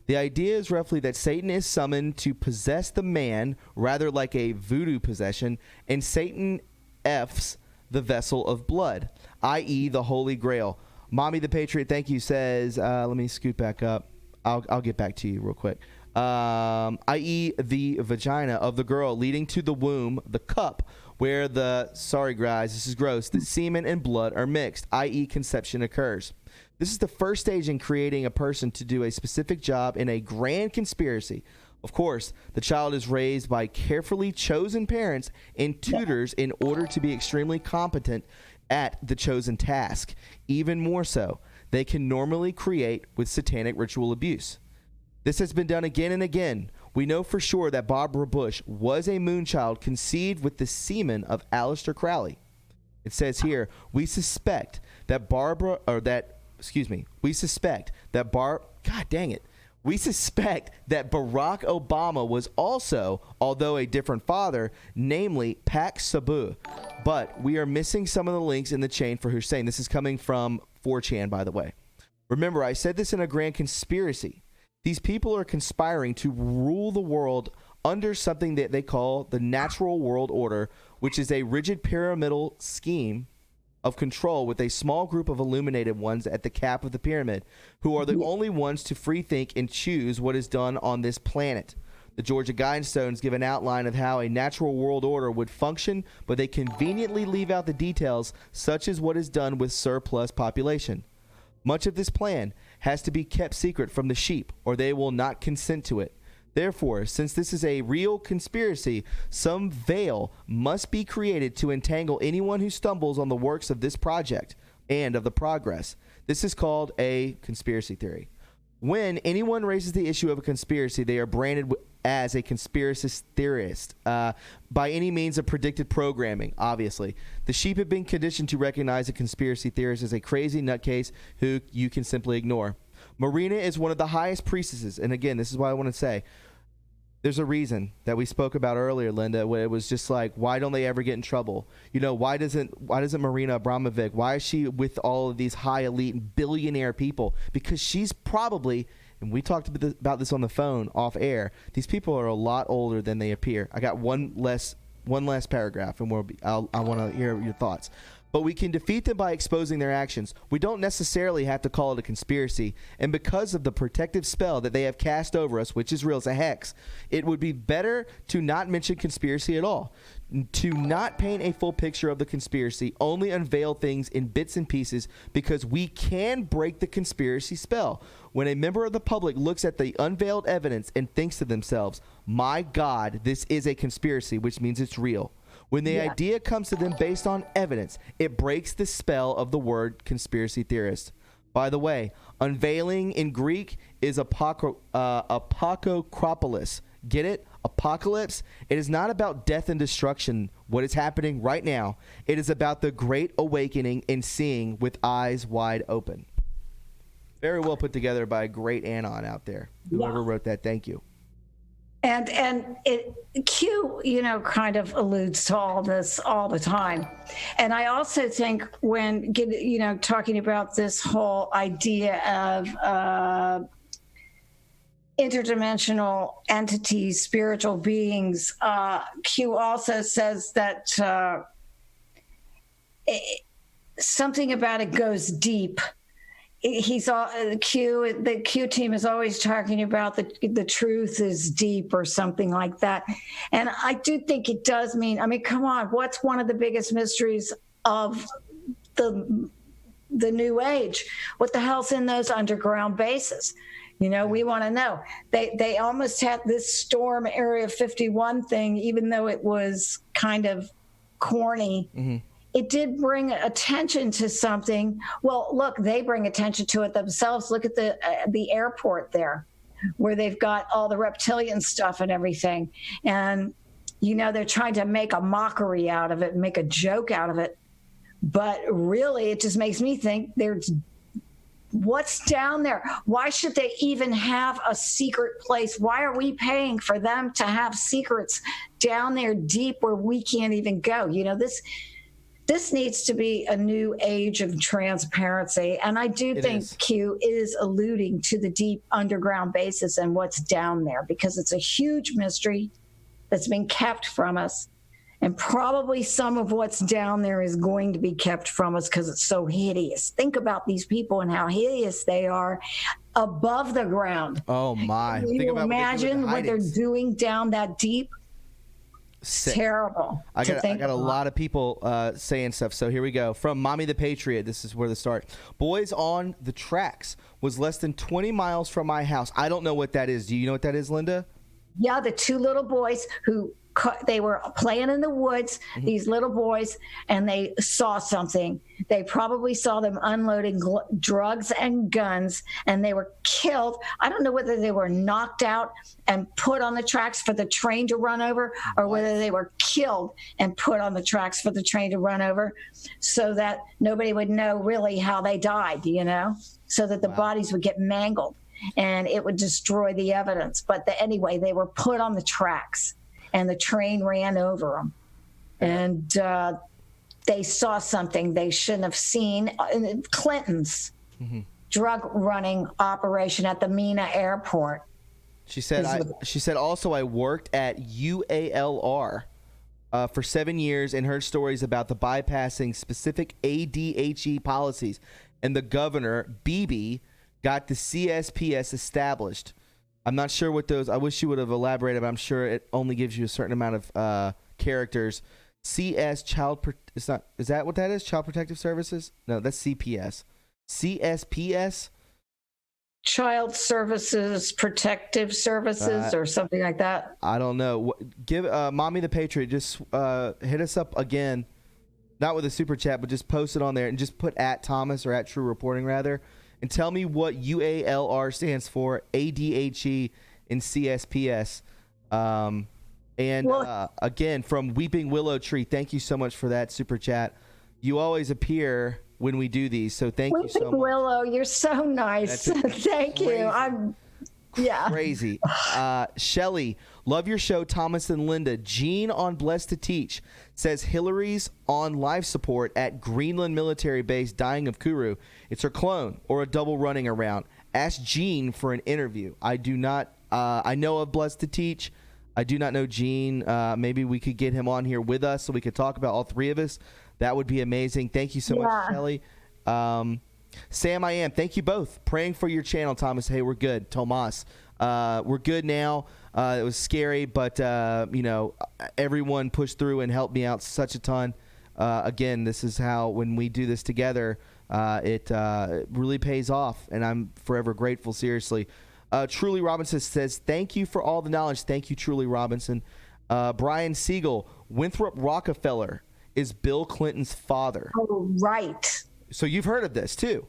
The idea is roughly that Satan is summoned to possess the man, rather like a voodoo possession, and Satan F's the vessel of blood, i.e. the Holy Grail. Mommy the Patriot, thank you, says, let me scoot back up. I'll get back to you real quick. I.e. the vagina of the girl, leading to the womb, the cup, where the, sorry guys, this is gross, the semen and blood are mixed, i.e. conception occurs. This is the first stage in creating a person to do a specific job in a grand conspiracy. Of course, the child is raised by carefully chosen parents and tutors in order to be extremely competent at the chosen task. Even more so, they can normally create with satanic ritual abuse. This has been done again and again. We know for sure that Barbara Bush was a moonchild conceived with the semen of Aleister Crowley. It says here, we suspect that we suspect that Barack Obama was also, although a different father, namely Pak Sabu. But we are missing some of the links in the chain for Hussein. This is coming from 4chan, by the way. Remember, I said this in a grand conspiracy. These people are conspiring to rule the world under something that they call the natural world order, which is a rigid pyramidal scheme of control with a small group of illuminated ones at the cap of the pyramid, who are the only ones to free think and choose what is done on this planet. The Georgia Guidestones give an outline of how a natural world order would function, but they conveniently leave out the details, such as what is done with surplus population. Much of this plan has to be kept secret from the sheep, or they will not consent to it. Therefore, since this is a real conspiracy, some veil must be created to entangle anyone who stumbles on the works of this project and of the progress. This is called a conspiracy theory. When anyone raises the issue of a conspiracy, they are branded as a conspiracy theorist by any means of predicted programming, obviously. The sheep have been conditioned to recognize a conspiracy theorist as a crazy nutcase who you can simply ignore. Marina is one of the highest priestesses, and again, this is what I want to say. There's a reason that we spoke about earlier, Linda, where it was just like, why don't they ever get in trouble? You know, why doesn't Marina Abramovic, why is she with all of these high elite billionaire people? Because she's probably, and we talked about this on the phone off air, these people are a lot older than they appear. I got one last paragraph, and I want to hear your thoughts. But we can defeat them by exposing their actions. We don't necessarily have to call it a conspiracy. And because of the protective spell that they have cast over us, which is real as a hex, it would be better to not mention conspiracy at all. To not paint a full picture of the conspiracy, only unveil things in bits and pieces, because we can break the conspiracy spell. When a member of the public looks at the unveiled evidence and thinks to themselves, my God, this is a conspiracy, which means it's real. When the idea comes to them based on evidence, it breaks the spell of the word conspiracy theorist. By the way, unveiling in Greek is apokryphopolis. Get it? Apocalypse. It is not about death and destruction, what is happening right now. It is about the great awakening and seeing with eyes wide open. Very well put together by a great Anon out there. Whoever wrote that, thank you. And Q, kind of alludes to all this all the time. And I also think when, talking about this whole idea of interdimensional entities, spiritual beings, Q also says that something about it goes deep. The Q team is always talking about the truth is deep or something like that. And I do think it does mean, come on, what's one of the biggest mysteries of the new age? What the hell's in those underground bases? We want to know. They almost had this storm Area 51 thing, even though it was kind of corny. Mm-hmm. It did bring attention to something. Well, look, they bring attention to it themselves. Look at the airport there, where they've got all the reptilian stuff and everything. And, they're trying to make a mockery out of it, make a joke out of it. But really, it just makes me think what's down there? Why should they even have a secret place? Why are we paying for them to have secrets down there deep where we can't even go? this needs to be a new age of transparency. And I do think Q is alluding to the deep underground bases and what's down there, because it's a huge mystery that's been kept from us. And probably some of what's down there is going to be kept from us because it's so hideous. Think about these people and how hideous they are above the ground. Oh, my. Can you imagine what they're doing down that deep? Sick. Terrible. I got a lot of people saying stuff. So here we go. From Mommy the Patriot, this is where the start. Boys on the Tracks was less than 20 miles from my house. I don't know what that is. Do you know what that is, Linda? Yeah, the two little boys who they were playing in the woods, these little boys, and they saw something. They probably saw them unloading drugs and guns, and they were killed. I don't know whether they were knocked out and put on the tracks for the train to run over, or whether they were killed and put on the tracks for the train to run over, so that nobody would know really how they died, so that the bodies would get mangled and it would destroy the evidence. But anyway, they were put on the tracks. And the train ran over them. And they saw something they shouldn't have seen. Clinton's drug running operation at the Mina airport. She said, also, I worked at UALR for 7 years and heard stories about the bypassing specific ADHE policies. And the governor, Beebe, got the CSPS established. I'm not sure what those. I wish you would have elaborated, but I'm sure it only gives you a certain amount of characters. CS it's not. Is that what that is? Child Protective Services? No, that's CPS. CSPS. Child Services Protective Services or something like that. I don't know. Give Mommy the Patriot, just hit us up again, not with a super chat, but just post it on there and just put at Thomas or at True Reporting rather. And tell me what UALR stands for, ADHE and CSPS. Again, from Weeping Willow Tree, thank you so much for that super chat. You always appear when we do these, so thank you so much. Weeping Willow, you're so nice. Thank you. Crazy. Shelly, love your show, Thomas and Linda. Jean on Blessed to Teach says Hillary's on life support at Greenland Military Base dying of Kuru. It's her clone or a double running around. Ask Jean for an interview. I do not. I know of Blessed to Teach. I do not know Jean. Maybe we could get him on here with us so we could talk about all three of us. That would be amazing. Thank you so much, Shelly. Sam, I am. Thank you both. Praying for your channel, Thomas. Hey, we're good. Tomas. We're good now. It was scary, but, everyone pushed through and helped me out such a ton. Again, this is how, when we do this together, it really pays off, and I'm forever grateful, seriously. Truly Robinson says, thank you for all the knowledge. Thank you, Truly Robinson. Brian Siegel, Winthrop Rockefeller is Bill Clinton's father. Oh, right. So you've heard of this, too.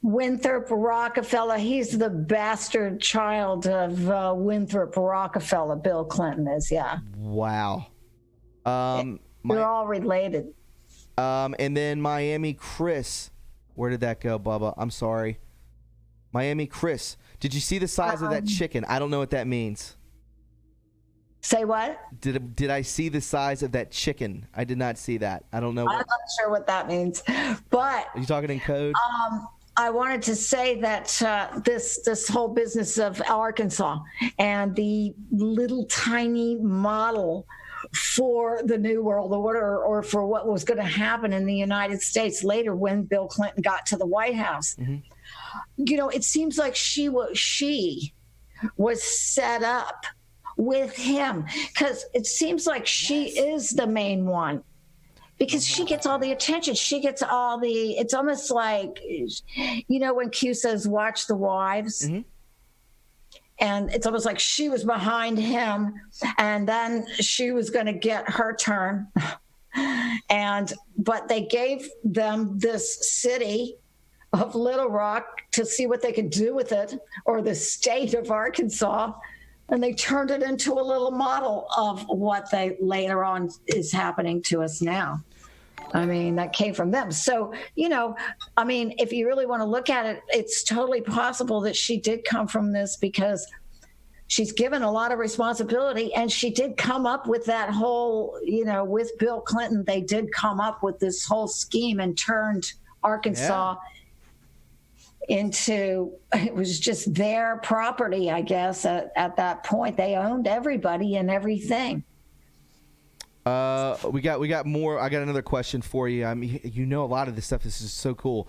Winthrop Rockefeller, he's the bastard child of Winthrop Rockefeller. Bill Clinton is, yeah. Wow. They're all related. And then Miami Chris. Where did that go, Bubba? I'm sorry. Miami Chris. Did you see the size of that chicken? I don't know what that means. Say what? Did I see the size of that chicken? I did not see that. I don't know. I'm not sure what that means. But are you talking in code? I wanted to say that this whole business of Arkansas and the little tiny model for the New World Order, or for what was going to happen in the United States later when Bill Clinton got to the White House. It seems like she was set up with him, because it seems like she is the main one, because she gets all the attention. She gets all the, it's almost like, when Q says, watch the wives. And it's almost like she was behind him, and then she was going to get her turn. But they gave them this city of Little Rock to see what they could do with it, or the state of Arkansas. And they turned it into a little model of what they later on is happening to us now. I mean, that came from them. So, if you really want to look at it, it's totally possible that she did come from this, because she's given a lot of responsibility, and she did come up with that whole, with Bill Clinton, they did come up with this whole scheme and turned Arkansas into, it was just their property, I guess, at that point. They owned everybody and everything. We got more. I got another question for you. I mean, a lot of this stuff. This is so cool.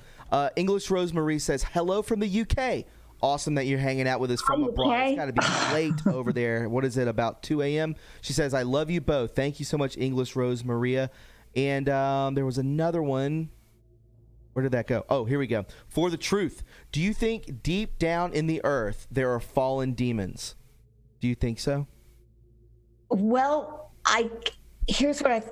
English Rosemarie says, hello from the UK. Awesome that you're hanging out with us from abroad. Okay. It's got to be late over there. What is it, about 2 a.m.? She says, I love you both. Thank you so much, English Rosemaria. And there was another one. Where did that go? Oh, here we go. For the truth, do you think deep down in the earth there are fallen demons? Do you think so? Well, here's what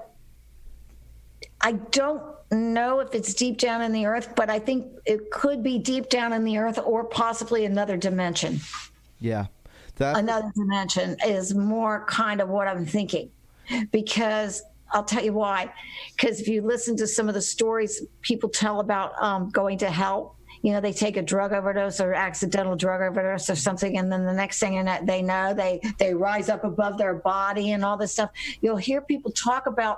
I don't know if it's deep down in the earth, but I think it could be deep down in the earth or possibly another dimension. Yeah. Another dimension is more kind of what I'm thinking, because I'll tell you why. Because if you listen to some of the stories people tell about going to hell, they take a drug overdose or accidental drug overdose or something, and then the next thing they know, they rise up above their body and all this stuff. You'll hear people talk about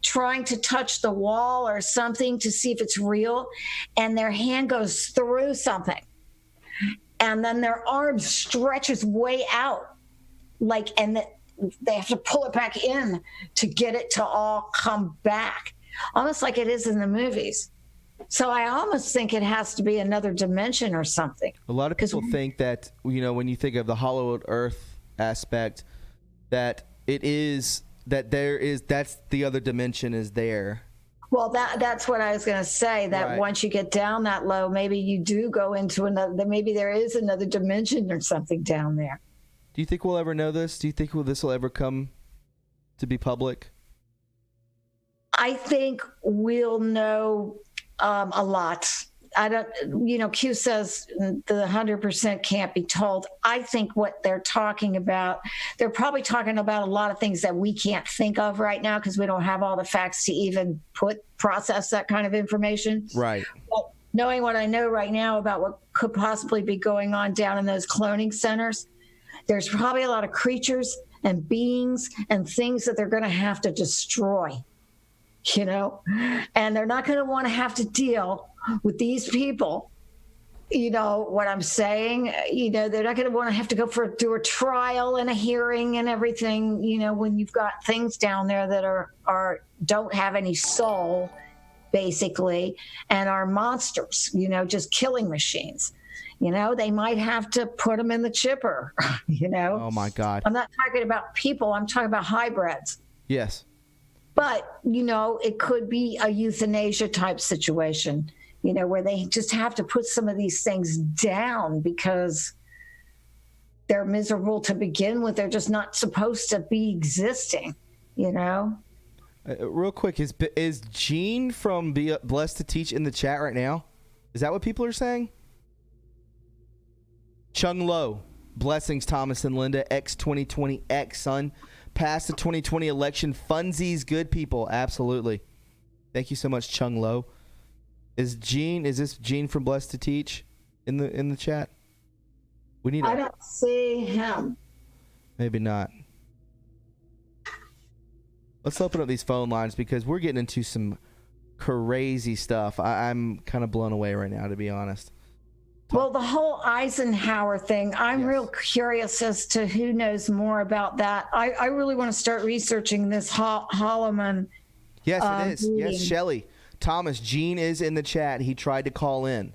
trying to touch the wall or something to see if it's real, and their hand goes through something, and then their arm stretches way out, and they have to pull it back in to get it to all come back, almost like it is in the movies. So I almost think it has to be another dimension or something. A lot of people think that, when you think of the hollowed earth aspect, that that's the other dimension is there. Well, that's what I was going to say, that right. Once you get down that low, maybe you do go into maybe there is another dimension or something down there. Do you think we'll ever know this? Do you think this will ever come to be public? I think we'll know a lot. I don't, Q says the 100% can't be told. I think what they're talking about, they're probably talking about a lot of things that we can't think of right now because we don't have all the facts to even process that kind of information. Right. But knowing what I know right now about what could possibly be going on down in those cloning centers, there's probably a lot of creatures and beings and things that they're going to have to destroy, and they're not going to want to have to deal with these people. What I'm saying, they're not going to want to have to go through a trial and a hearing and everything, when you've got things down there that don't have any soul, basically, and are monsters, just killing machines. They might have to put them in the chipper, Oh, my God. I'm not talking about people. I'm talking about hybrids. Yes. But, it could be a euthanasia type situation, where they just have to put some of these things down because they're miserable to begin with. They're just not supposed to be existing, Real quick, is Gene from Blessed to Teach in the chat right now? Is that what people are saying? Chung Lo, blessings, Thomas and Linda. X2020X, son. Past the 2020 election, funsies, good people. Absolutely. Thank you so much, Chung Lo. Is this Gene from Blessed to Teach in the chat? I don't see him. Maybe not. Let's open up these phone lines because we're getting into some crazy stuff. I'm kind of blown away right now, to be honest. Well, the whole Eisenhower thing, I'm real curious as to who knows more about that. I really want to start researching this Holloman. Yes, it is. Meeting. Yes, Shelly. Thomas, Gene is in the chat. He tried to call in.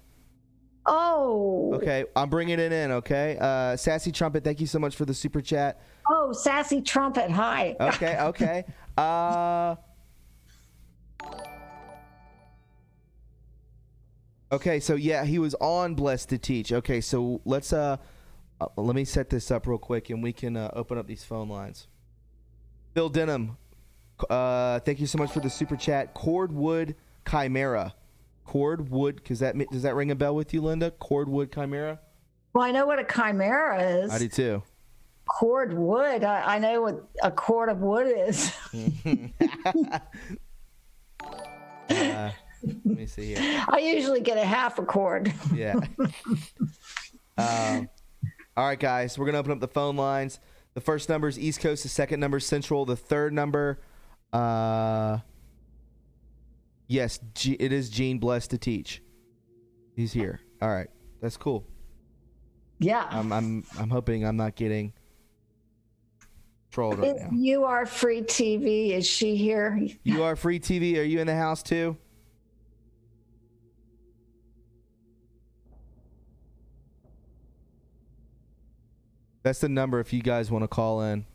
Oh. Okay, I'm bringing it in, okay? Sassy Trumpet, thank you so much for the super chat. Oh, Sassy Trumpet, hi. Okay. Okay, so he was on Blessed to Teach. Okay, so let's let me set this up real quick and we can open up these phone lines. Phil Denham, thank you so much for the super chat. Cordwood Chimera. Cordwood, does that ring a bell with you, Linda? Cordwood Chimera? Well, I know what a chimera is. I do too. Cordwood, I know what a cord of wood is. Let me see here. I usually get a half a cord. Yeah. All right, guys, we're going to open up the phone lines. The first number is East Coast. The second number is Central. The third number, yes, it is Gene blessed to teach. He's here. All right, that's cool. Yeah. I'm hoping I'm not getting trolled right now. You Are Free TV. Is she here? You Are Free TV. Are you in the house too? That's the number if you guys want to call in.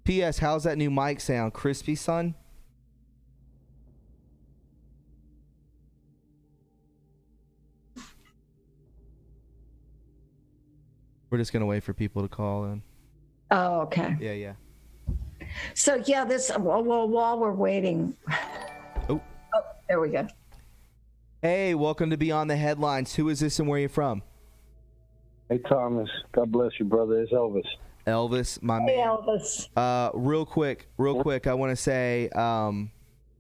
P.S. How's that new mic sound? Crispy, son? We're just going to wait for people to call in. Oh, okay. Yeah. So, yeah, while we're waiting. Oh, there we go. Hey, welcome to Beyond the Headlines. Who is this and where are you from? Hey, Thomas. God bless you, brother. It's Elvis. Elvis, my man. Hey, Elvis. Real quick, I want to say,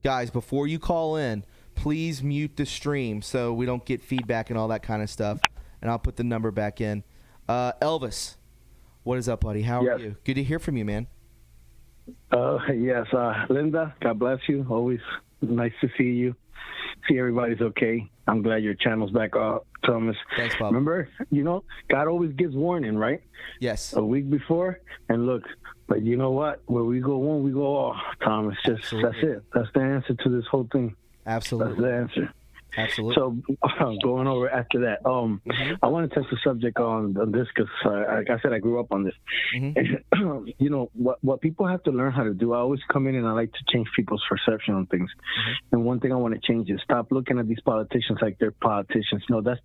guys, before you call in, please mute the stream so we don't get feedback and all that kind of stuff. And I'll put the number back in. Elvis, what is up, buddy? How are you? Good to hear from you, man. Yes, Linda, God bless you. Always nice to see you. See everybody's okay. I'm glad your channel's back up, Thomas. Thanks, Bob. Remember, God always gives warning, right? Yes. A week before, and look, but you know what? Where we go one, we go all, Thomas. That's it. That's the answer to this whole thing. Absolutely. That's the answer. Absolutely. So going over after that, I want to touch the subject on this because, like I said, I grew up on this. And, what people have to learn how to do, I always come in and I like to change people's perception on things. And one thing I want to change is stop looking at these politicians like they're politicians. No, that's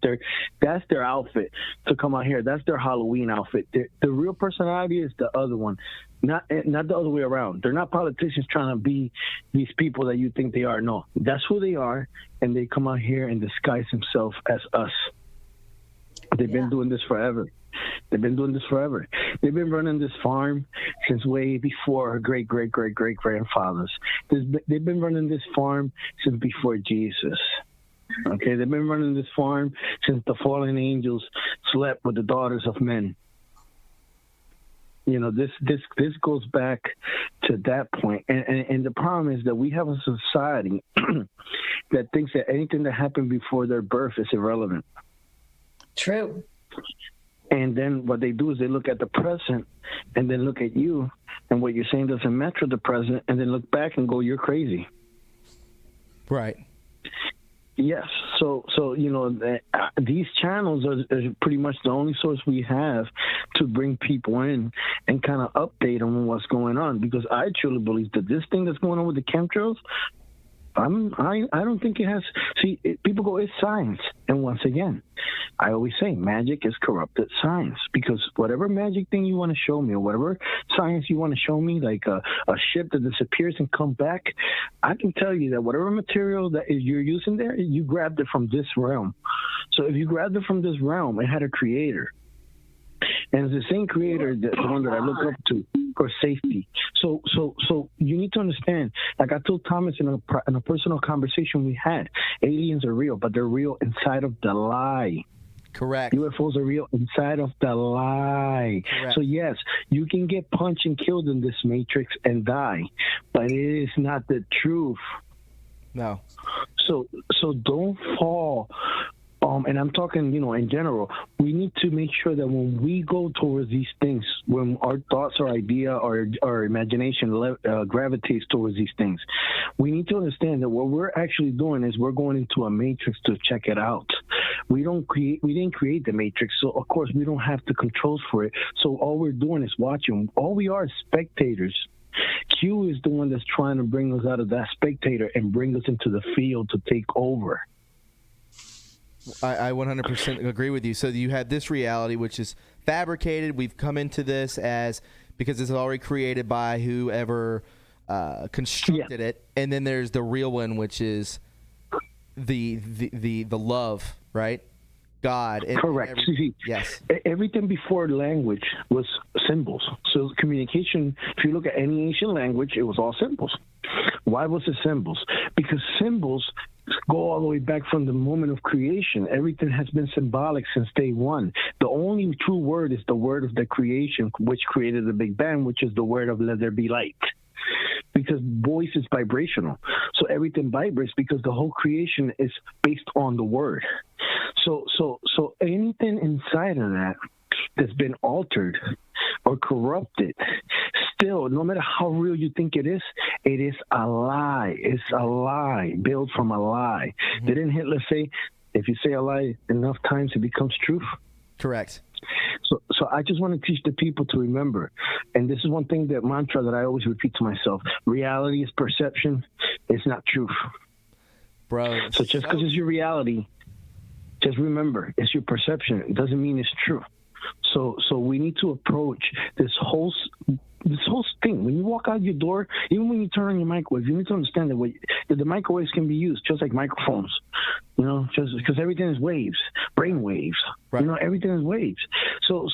their outfit to come out here. That's their Halloween outfit. The real personality is the other one. Not the other way around. They're not politicians trying to be these people that you think they are. No, that's who they are, and they come out here and disguise themselves as us. They've been doing this forever. They've been running this farm since way before our great-great-great-great-grandfathers. They've been running this farm since before Jesus. Okay, they've been running this farm since the fallen angels slept with the daughters of men. This goes back to that point. And the problem is that we have a society that thinks that anything that happened before their birth is irrelevant. True. And then what they do is they look at the present and then look at you, and what you're saying doesn't match with the present, and then look back and go, you're crazy. Right. Yes. So these channels are pretty much the only source we have to bring people in and kind of update them on what's going on, because I truly believe that this thing that's going on with the chemtrails, I don't think it has. See, people go, it's science. And once again, I always say magic is corrupted science, because whatever magic thing you want to show me or whatever science you want to show me, like a ship that disappears and come back, I can tell you that whatever material that you're using there, you grabbed it from this realm. So if you grabbed it from this realm, it had a creator. And it's the same creator, the one that I look up to for safety. So you need to understand, like I told Thomas in a personal conversation we had, aliens are real, but they're real inside of the lie. Correct. UFOs are real inside of the lie. Correct. So yes, you can get punched and killed in this matrix and die, but it is not the truth. No. So don't fall. And I'm talking, in general, we need to make sure that when we go towards these things, when our thoughts or idea or our imagination gravitates towards these things, we need to understand that what we're actually doing is we're going into a matrix to check it out. We didn't create the matrix, so of course we don't have the controls for it. So all we're doing is watching. All we are is spectators. Q is the one that's trying to bring us out of that spectator and bring us into the field to take over. I 100% agree with you. So you had this reality, which is fabricated. We've come into this because it's already created by whoever constructed it, and then there's the real one, which is the love, right? God. Correct. Yes. Everything before language was symbols. So communication, if you look at any ancient language, it was all symbols. Why was it symbols? Because symbols go all the way back from the moment of creation. Everything has been symbolic since day one. The only true word is the word of the creation, which created the Big Bang, which is the word of let there be light. Because voice is vibrational. So everything vibrates because the whole creation is based on the word. So anything inside of that that's been altered or corrupted, still, no matter how real you think it is a lie. It's a lie, built from a lie. Mm-hmm. Didn't Hitler say, if you say a lie enough times, it becomes truth? Correct. So I just want to teach the people to remember, and this is one thing, that mantra that I always repeat to myself: reality is perception, it's not truth. Bro. So just because it's your reality, just remember, it's your perception. It doesn't mean it's true. So we need to approach this whole thing. When you walk out your door, even when you turn on your microwave, you need to understand that the microwaves can be used just like microphones. You know, just because everything is waves, brain waves. Right. You know, everything is waves. So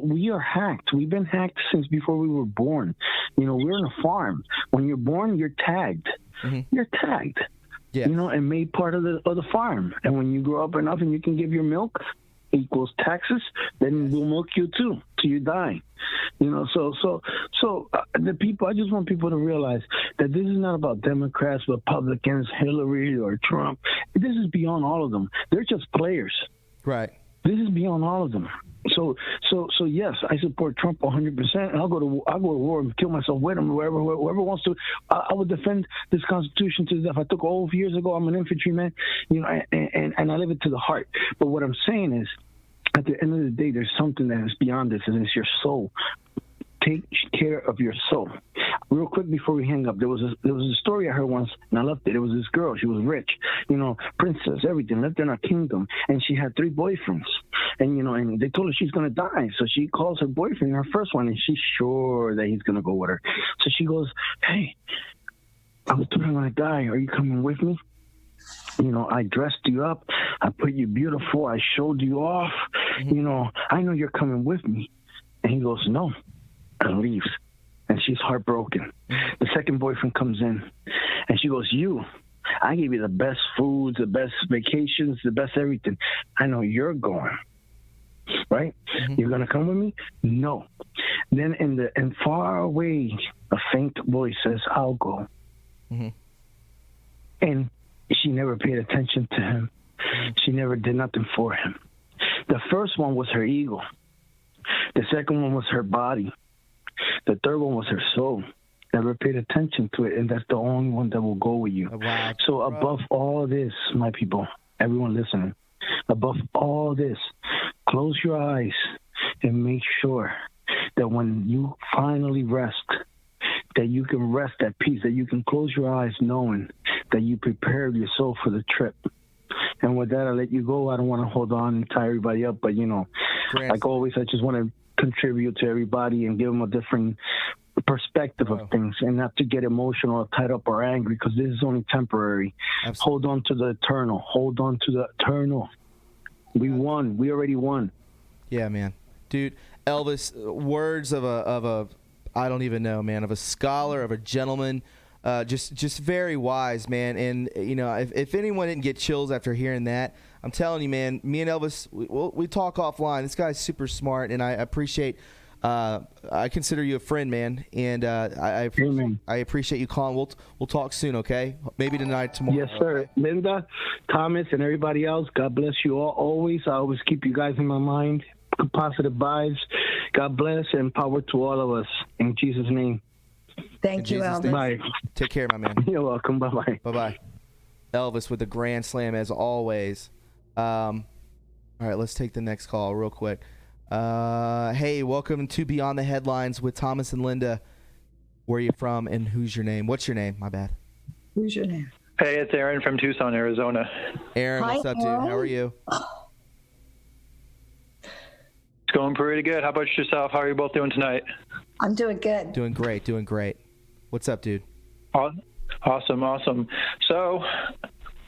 we are hacked. We've been hacked since before we were born. You know, we're on a farm. When you're born, you're tagged. Mm-hmm. You're tagged. Yeah. You know, and made part of the farm. And when you grow up enough and you can give your milk equals taxes, then we'll milk you too till you die. You know, so the people, I just want people to realize that this is not about Democrats, Republicans, Hillary or Trump. This is beyond all of them. They're just players. Right. This is beyond all of them. So yes, I support Trump 100%. I'll go to war and kill myself with him. Whoever wants to, I would defend this Constitution to death. I took oath years ago. I'm an infantryman, you know, and I live it to the heart. But what I'm saying is, at the end of the day, there's something that is beyond this, and it's your soul. Take care of your soul. Real quick before we hang up, there was a story I heard once, and I loved it. It was this girl. She was rich, you know, princess, everything, lived in a kingdom, and she had 3 boyfriends. And, you know, and they told her she's going to die. So she calls her boyfriend, her first one, and she's sure that he's going to go with her. So she goes, hey, I was told I'm going to die. Are you coming with me? You know, I dressed you up. I put you beautiful. I showed you off. Mm-hmm. You know, I know you're coming with me. And he goes, no, and leaves. And she's heartbroken. The second boyfriend comes in, and she goes, I gave you the best foods, the best vacations, the best everything. I know you're going. Right? Mm-hmm. You're going to come with me? No. Then in far away, a faint voice says, I'll go. Mm-hmm. And she never paid attention to him. She never did nothing for him. The first one was her ego. The second one was her body. The third one was her soul. Never paid attention to it, and that's the only one that will go with you. Wow. So above all this, my people, everyone listening, above all this, close your eyes and make sure that when you finally rest, that you can rest at peace, that you can close your eyes knowing that you prepared your soul for the trip. And with that, I'll let you go. I don't want to hold on and tie everybody up, but, you know, like always, I just want to contribute to everybody and give them a different perspective of things, and not to get emotional or tied up or angry, because this is only temporary. Absolutely. Hold on to the eternal. Hold on to the eternal. We won. We already won. Yeah, man. Dude, Elvis, words of a I don't even know, man, of a scholar, of a gentleman, just very wise, man. And, you know, if anyone didn't get chills after hearing that, I'm telling you, man, me and Elvis, we talk offline. This guy's super smart, and I appreciate I consider you a friend, man, and I appreciate you calling. We'll talk soon, okay? Maybe tonight, tomorrow. Yes, sir. Okay? Linda, Thomas, and everybody else, God bless you all always. I always keep you guys in my mind. Positive vibes. God bless, and power to all of us. In Jesus' name. Thank you, Elvis. Bye. Take care, my man. You're welcome. Bye-bye. Bye-bye. Elvis with the grand slam, as always. All right, let's take the next call real quick. Hey, welcome to Beyond the Headlines with Thomas and Linda. Where are you from, and who's your name? What's your name? My bad. Who's your name? Hey, it's Aaron from Tucson, Arizona. Aaron, what's up, dude? How are you? It's going pretty good. How about yourself? How are you both doing tonight? I'm doing good. Doing great. What's up, dude? Awesome. So,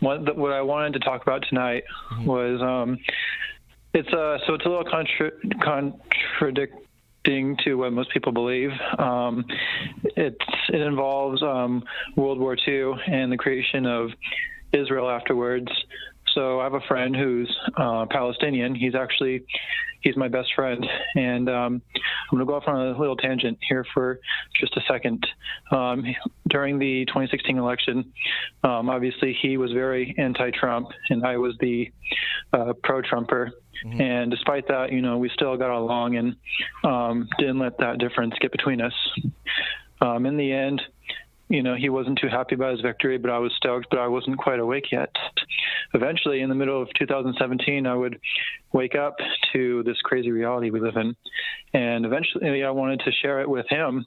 what I wanted to talk about tonight was it's a little contradicting to what most people believe. It involves World War II and the creation of Israel afterwards. So I have a friend who's Palestinian. He's my best friend. And I'm going to go off on a little tangent here for just a second. During the 2016 election, obviously he was very anti-Trump, and I was the pro-Trumper. Mm-hmm. And despite that, we still got along and didn't let that difference get between us. In the end, he wasn't too happy about his victory, but I was stoked, but I wasn't quite awake yet. Eventually, in the middle of 2017, I would wake up to this crazy reality we live in. And eventually, I wanted to share it with him,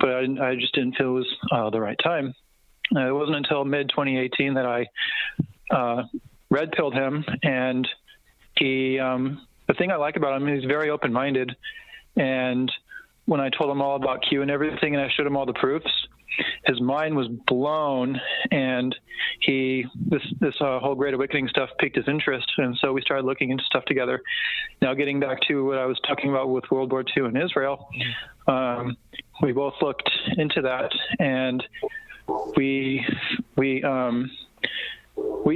but I just didn't feel it was the right time. It wasn't until mid-2018 that I red-pilled him, and the thing I like about him, he's very open-minded. And when I told him all about Q and everything, and I showed him all the proofs, his mind was blown, and this whole Great Awakening stuff piqued his interest, and so we started looking into stuff together. Now, getting back to what I was talking about with World War II in Israel, we both looked into that, and we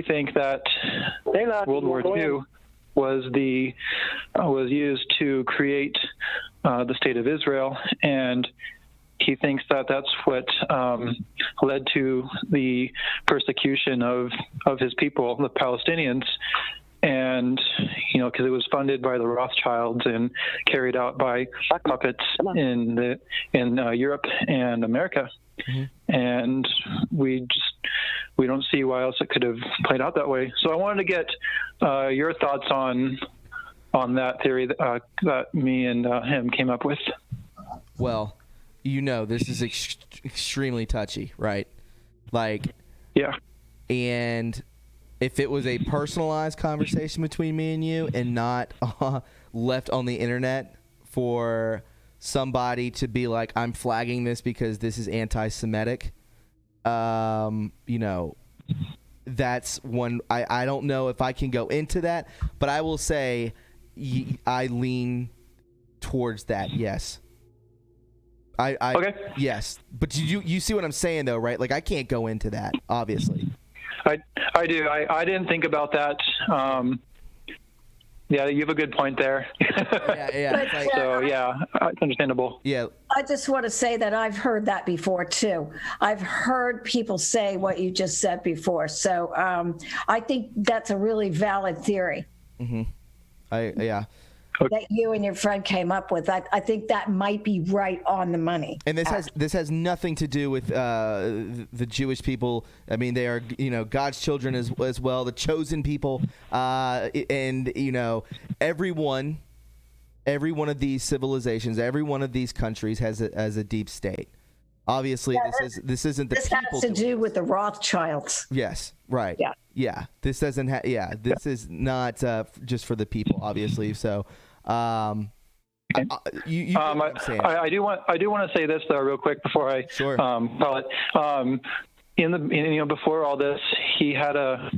think that World War II was used to create the state of Israel, and he thinks that that's what led to the persecution of his people, the Palestinians, and because it was funded by the Rothschilds and carried out by puppets in Europe and America. Mm-hmm. And we don't see why else it could have played out that way. So I wanted to get your thoughts on that theory that me and him came up with. Well, this is extremely touchy, right? Yeah. And if it was a personalized conversation between me and you and not left on the internet for somebody to be like, I'm flagging this because this is anti-Semitic, that's one. I don't know if I can go into that, but I will say I lean towards that, yes. Okay. Yes, but you see what I'm saying though, right? I can't go into that, obviously. I do. I didn't think about that. Yeah, you have a good point there. Yeah. It's understandable. Yeah. I just want to say that I've heard that before too. I've heard people say what you just said before. So I think that's a really valid theory. Mm-hmm. That you and your friend came up with. I think that might be right on the money. And this has nothing to do with the Jewish people. I mean, they are God's children as well, the chosen people, and every one of these civilizations, every one of these countries has a deep state. Obviously, this isn't the people. This has to do with the Rothschilds. Yes, right. Yeah. This doesn't have. Yeah, this is not just for the people, obviously. So, I do want to say this though, real quick before I call it. Before all this, he had a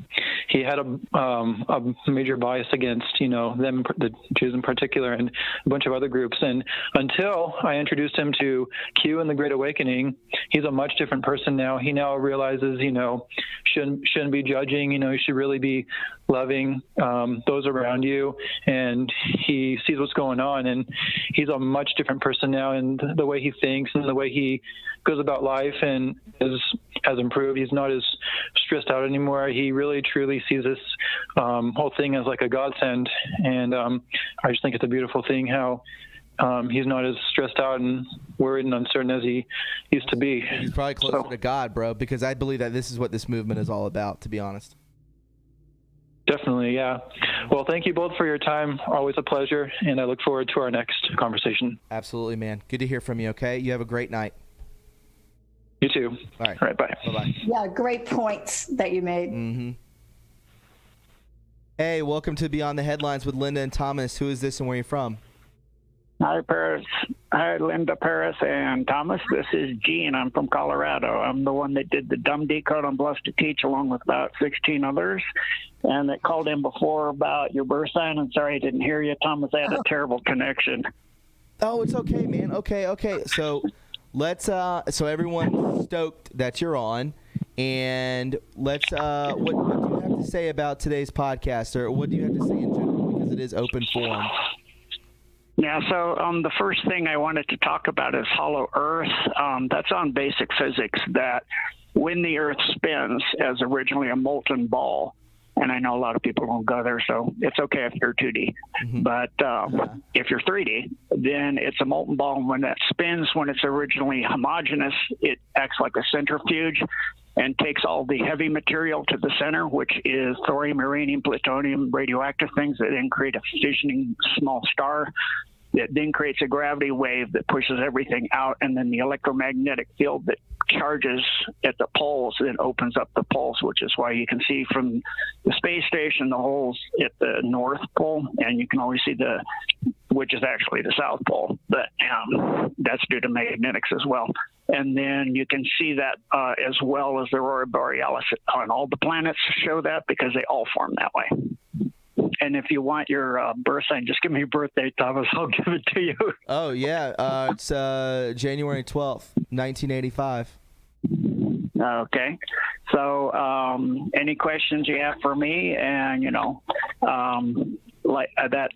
major bias against them, the Jews in particular, and a bunch of other groups. And until I introduced him to Q and the Great Awakening, he's a much different person now. He now realizes shouldn't be judging. You should really be loving those around you, and he sees what's going on, and he's a much different person now. And the way he thinks and the way he goes about life and has improved. He's not as stressed out anymore. He really truly sees this whole thing as like a godsend, and I just think it's a beautiful thing how he's not as stressed out and worried and uncertain as he used to be. He's probably closer to God, bro, because I believe that this is what this movement is all about, to be honest. Definitely, yeah. Well, thank you both for your time. Always a pleasure, and I look forward to our next conversation. Absolutely, man. Good to hear from you, okay? You have a great night. You too. All right. Bye. Bye-bye. Yeah, great points that you made. Mm-hmm. Hey, welcome to Beyond the Headlines with Linda and Thomas. Who is this and where are you from? Hi, Paris. Hi, Linda, Paris, and Thomas. This is Gene. I'm from Colorado. I'm the one that did the dumb decode on Blessed to Teach along with about 16 others. And that called in before about your birth sign. I'm sorry I didn't hear you, Thomas. I had a terrible connection. Oh, it's okay, man. Okay. So let's so everyone's stoked that you're on, And let's what do you have to say about today's podcast, or what do you have to say in general, because it is open forum? Yeah, so the first thing I wanted to talk about is hollow Earth. That's on basic physics, that when the Earth spins as originally a molten ball, and I know a lot of people won't go there, so it's okay if you're 2D. But if you're 3D, then it's a molten ball. And when that spins, when it's originally homogeneous, it acts like a centrifuge and takes all the heavy material to the center, which is thorium, uranium, plutonium, radioactive things that then create a fissioning small star that then creates a gravity wave that pushes everything out, and then the electromagnetic field that charges at the poles then opens up the poles, which is why you can see from the space station the holes at the North Pole, and you can always see which is actually the South Pole, but that's due to magnetics as well. And then you can see that as well as the Aurora Borealis on all the planets show that, because they all form that way. And if you want your birth sign, just give me your birthday, Thomas. I'll give it to you. Oh, yeah. It's January 12th, 1985. Okay. So any questions you have for me? And, like that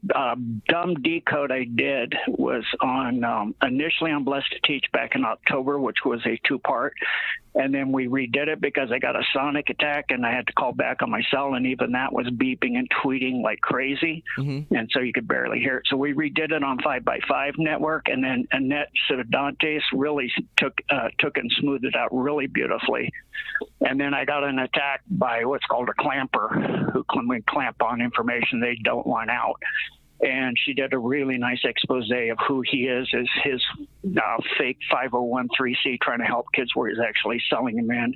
dumb decode I did was on initially on Blessed to Teach back in October, which was a 2-part. And then we redid it because I got a sonic attack and I had to call back on my cell, and even that was beeping and tweeting like crazy. And so you could barely hear it. So we redid it on 5x5 network, and then Annette Cividantes really took it and smoothed it out really beautifully. And then I got an attack by what's called a clamper, who clamp on information they don't want out. And she did a really nice expose of who he is as his fake 501(c)(3) trying to help kids, where he's actually selling them in,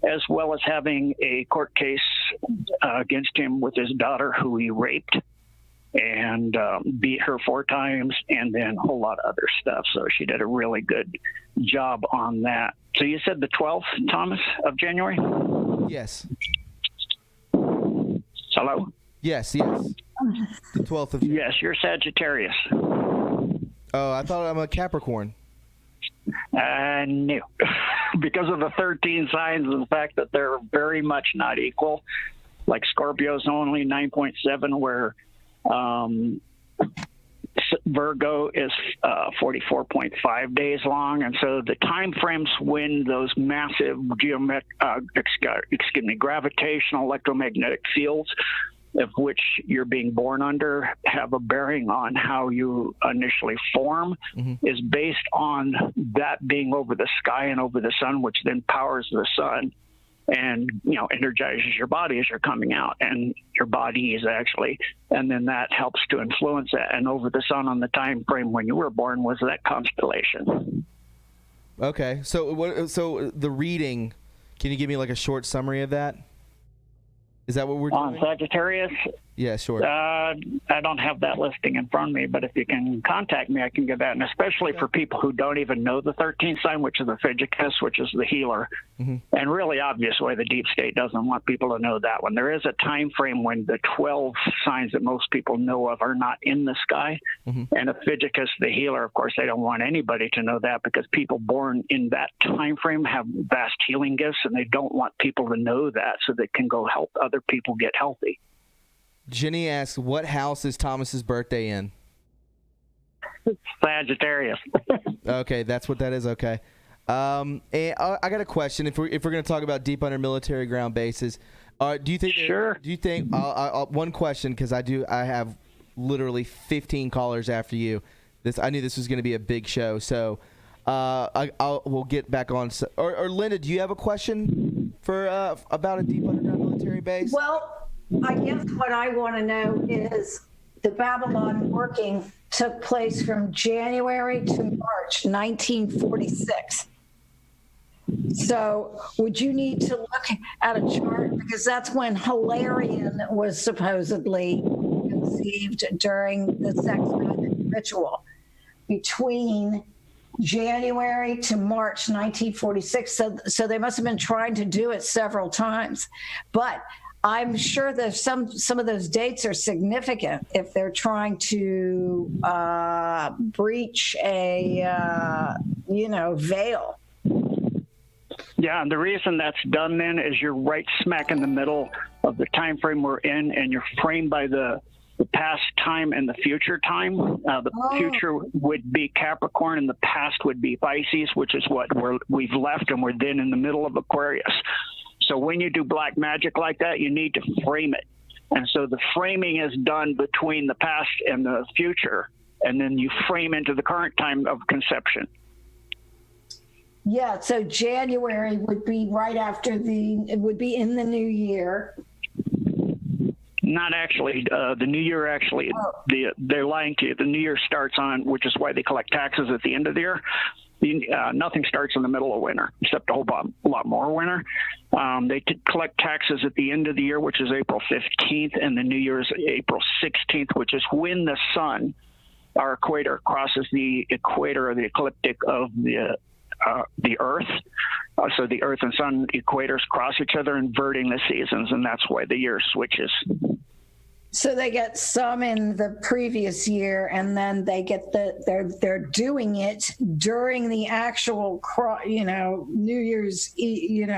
as well as having a court case against him with his daughter, who he raped and beat her 4 times, and then a whole lot of other stuff. So she did a really good job on that. So you said the 12th, Thomas, of January? Yes. Hello? Yes. The 12th of January. Yes, you're Sagittarius. Oh, I thought I'm a Capricorn. No. Because of the 13 signs and the fact that they're very much not equal. Like Scorpio's only 9.7, where Virgo is 44.5 days long. And so the time frames when those massive gravitational electromagnetic fields of which you're being born under have a bearing on how you initially form, is based on that being over the sky and over the sun, which then powers the sun and, energizes your body as you're coming out, and your body is actually, and then that helps to influence that. And over the sun on the time frame when you were born was that constellation. Okay. So the reading, can you give me like a short summary of that? Is that what we're doing? On Sagittarius? Yeah, sure. I don't have that listing in front of me, but if you can contact me, I can give that. And especially for people who don't even know the 13th sign, which is the Phigycus, which is the healer. And really obvious way the deep state doesn't want people to know that one. There is a time frame when the 12 signs that most people know of are not in the sky. And a Phigycus, the healer, of course, they don't want anybody to know that, because people born in that time frame have vast healing gifts, and they don't want people to know that so they can go help other people get healthy. Jenny asks, what house is Thomas's birthday in? Sagittarius. Okay, that's what that is. Okay. And I got a question. If we're going to talk about deep under military ground bases, do you think? Sure. Do you think? One question, because I have literally 15 callers after you. I knew this was going to be a big show, so we'll get back on. Or Linda, do you have a question for about a deep underground military base? Well, I guess what I want to know is the Babylon working took place from January to March 1946. So would you need to look at a chart, because that's when Hilarion was supposedly conceived during the sex magic ritual, between January to March 1946. So they must have been trying to do it several times. But I'm sure that some of those dates are significant if they're trying to breach a veil. Yeah, and the reason that's done then is you're right smack in the middle of the time frame we're in, and you're framed by the past time and the future time. The future would be Capricorn, and the past would be Pisces, which is what we've left, and we're then in the middle of Aquarius. So when you do black magic like that, you need to frame it. And so the framing is done between the past and the future, and then you frame into the current time of conception. Yeah, so January would be right after it would be in the new year. Not actually. The new year actually, they're lying to you. The new year starts on, which is why they collect taxes at the end of the year. Nothing starts in the middle of winter, except a whole lot more winter. They collect taxes at the end of the year, which is April 15th, and the new year is April 16th, which is when the sun, our equator, crosses the equator or the ecliptic of the Earth. So the Earth and Sun equators cross each other, inverting the seasons, and that's why the year switches. So they get some in the previous year, and then they get they're doing it during the actual, New Year's, in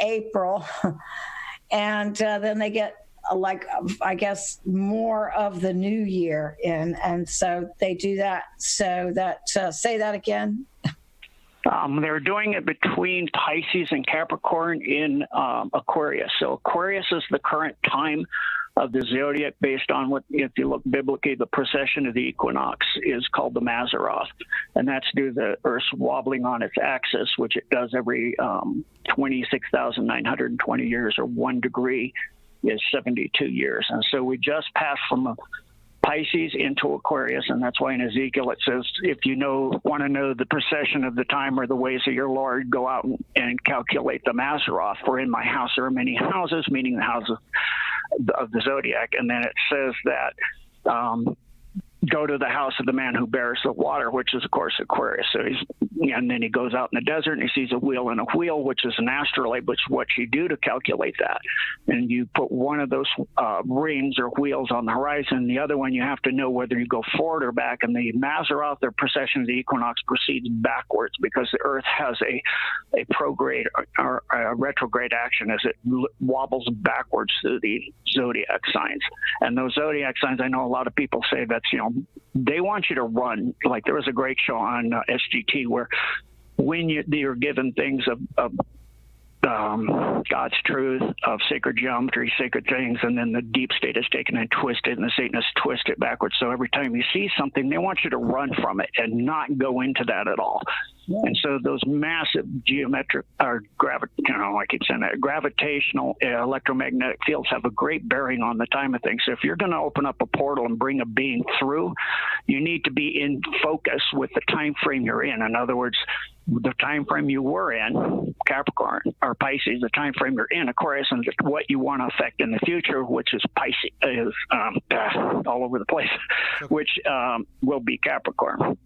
April, and then they get I guess more of the new year in, and so they do that. So that say that again. They're doing it between Pisces and Capricorn in Aquarius. So Aquarius is the current time of the zodiac based on what, if you look biblically, the precession of the equinox is called the Mazzaroth. And that's due to the Earth's wobbling on its axis, which it does every 26,920 years, or 1 degree is 72 years. And so we just passed from Pisces into Aquarius, and that's why in Ezekiel it says, if you want to know the precession of the time or the ways of your Lord, go out and calculate the Mazzaroth. For in my house there are many houses, meaning the houses of the zodiac. And then it says that go to the house of the man who bears the water, which is of course Aquarius. So and then he goes out in the desert and he sees a wheel and a wheel, which is an astrolabe, which is what you do to calculate that. And you put one of those rings or wheels on the horizon, the other one you have to know whether you go forward or back. And the Mazzaroth, their precession of the equinox, proceeds backwards because the Earth has a prograde or a retrograde action as it wobbles backwards through the zodiac signs. And those zodiac signs, I know a lot of people say that's, they want you to run. Like there was a great show on SGT where when you're given things of God's truth, of sacred geometry, sacred things, and then the deep state is taken and twisted, and the Satanists twist it backwards. So every time you see something, they want you to run from it and not go into that at all. Yeah. And so those massive geometric or gravitational electromagnetic fields have a great bearing on the time of things. So if you're going to open up a portal and bring a being through, you need to be in focus with the time frame you're in. In other words, the time frame you were in, Capricorn or Pisces, the time frame you're in, Aquarius, and what you want to affect in the future, which is Pisces, is all over the place, which will be Capricorn.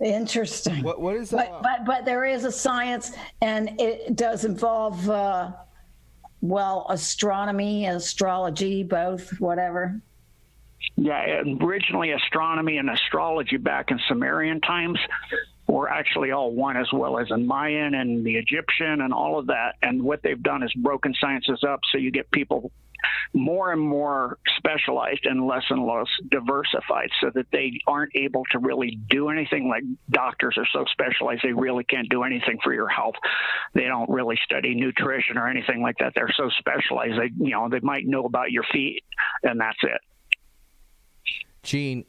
Interesting. What is that? But there is a science, and it does involve astronomy, astrology, both, whatever. Yeah, originally astronomy and astrology back in Sumerian times were actually all one, as well as in Mayan and the Egyptian and all of that. And what they've done is broken sciences up so you get people more and more specialized and less diversified, so that they aren't able to really do anything. Like doctors are so specialized they really can't do anything for your health. They don't really study nutrition or anything like that. They're so specialized they might know about your feet, and that's it. Gene,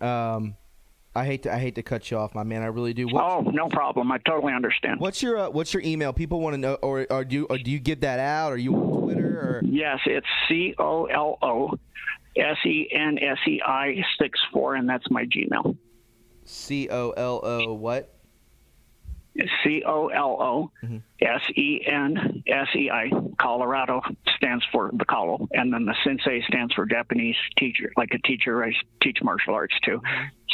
I hate to cut you off, my man. I really do. No problem. I totally understand. What's your email? People want to know, or do you give that out? Are you on Twitter? Or? Yes, it's COLOSENSEI64, and that's my Gmail. COLO what? COLOSENSEI. Colorado stands for the Colo, and then the Sensei stands for Japanese teacher, like a teacher. I teach martial arts too.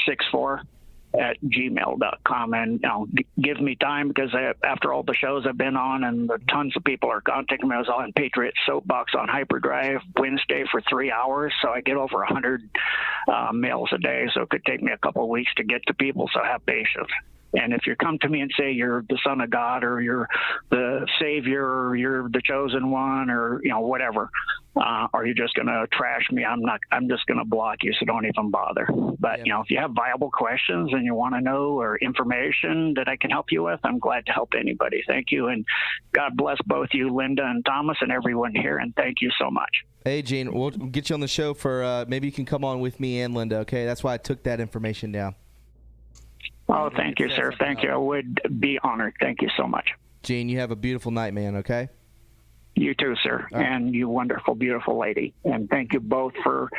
64@gmail.com, and give me time, because after all the shows I've been on and the tons of people are contacting me, I was on Patriot Soapbox on Hyperdrive Wednesday for 3 hours, so I get over 100 mails a day, so it could take me a couple of weeks to get to people, so have patience. And if you come to me and say you're the Son of God, or you're the Savior, or you're the chosen one, or whatever, are you just going to trash me? I'm just going to block you. So don't even bother. But if you have viable questions and you want to know or information that I can help you with, I'm glad to help anybody. Thank you, and God bless both you, Linda and Thomas, and everyone here. And thank you so much. Hey, Gene, we'll get you on the show for maybe you can come on with me and Linda. Okay, that's why I took that information down. Oh, thank you, sir. Thank you. I would be honored. Thank you so much. Gene, you have a beautiful night, man, okay? You too, sir. Right. And you wonderful, beautiful lady. And thank you both for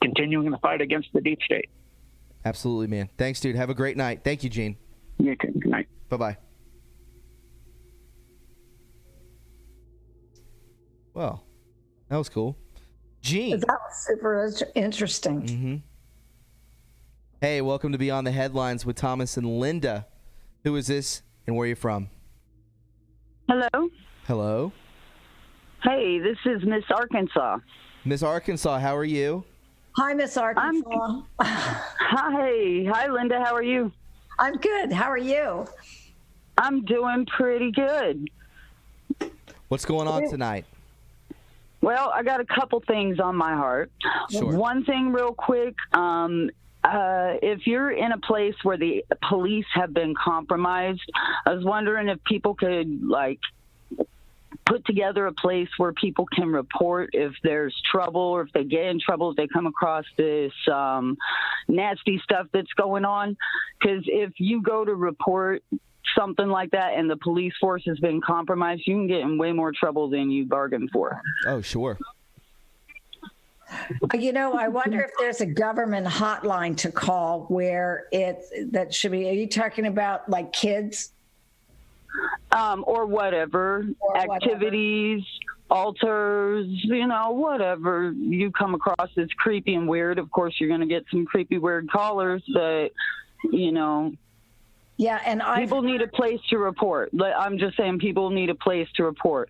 continuing the fight against the deep state. Absolutely, man. Thanks, dude. Have a great night. Thank you, Gene. You too. Good night. Bye-bye. Well, that was cool. Gene. That was super interesting. Mm-hmm. Hey, welcome to Beyond the Headlines with Thomas and Linda. Who is this and where are you from? Hello. Hello. Hey, this is Miss Arkansas. Miss Arkansas, how are you? Hi, Miss Arkansas. Hi, Linda. How are you? I'm good. How are you? I'm doing pretty good. What's going on tonight? Well, I got a couple things on my heart. Sure. One thing real quick. If you're in a place where the police have been compromised, I was wondering if people could, put together a place where people can report if there's trouble, or if they get in trouble, if they come across this nasty stuff that's going on. Because if you go to report something like that and the police force has been compromised, you can get in way more trouble than you bargained for. Oh, sure. I wonder if there's a government hotline to call where that should be. Are you talking about like kids? Or whatever, activities, altars, whatever you come across as creepy and weird. Of course, you're going to get some creepy, weird callers, but, Yeah, and people need a place to report. I'm just saying people need a place to report.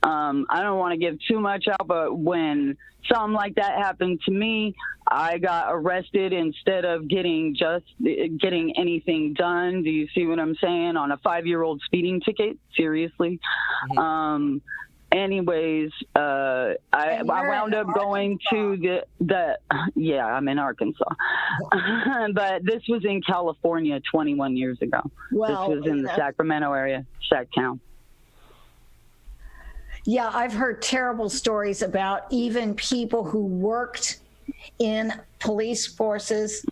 I don't want to give too much out, but when something like that happened to me, I got arrested instead of getting anything done. Do you see what I'm saying? On a 5-year-old speeding ticket? Seriously. Mm-hmm. Anyways, I wound up going to I'm in Arkansas. But this was in California 21 years ago. Well, this was in the Sacramento area, Sac-town. Yeah, I've heard terrible stories about even people who worked in police forces.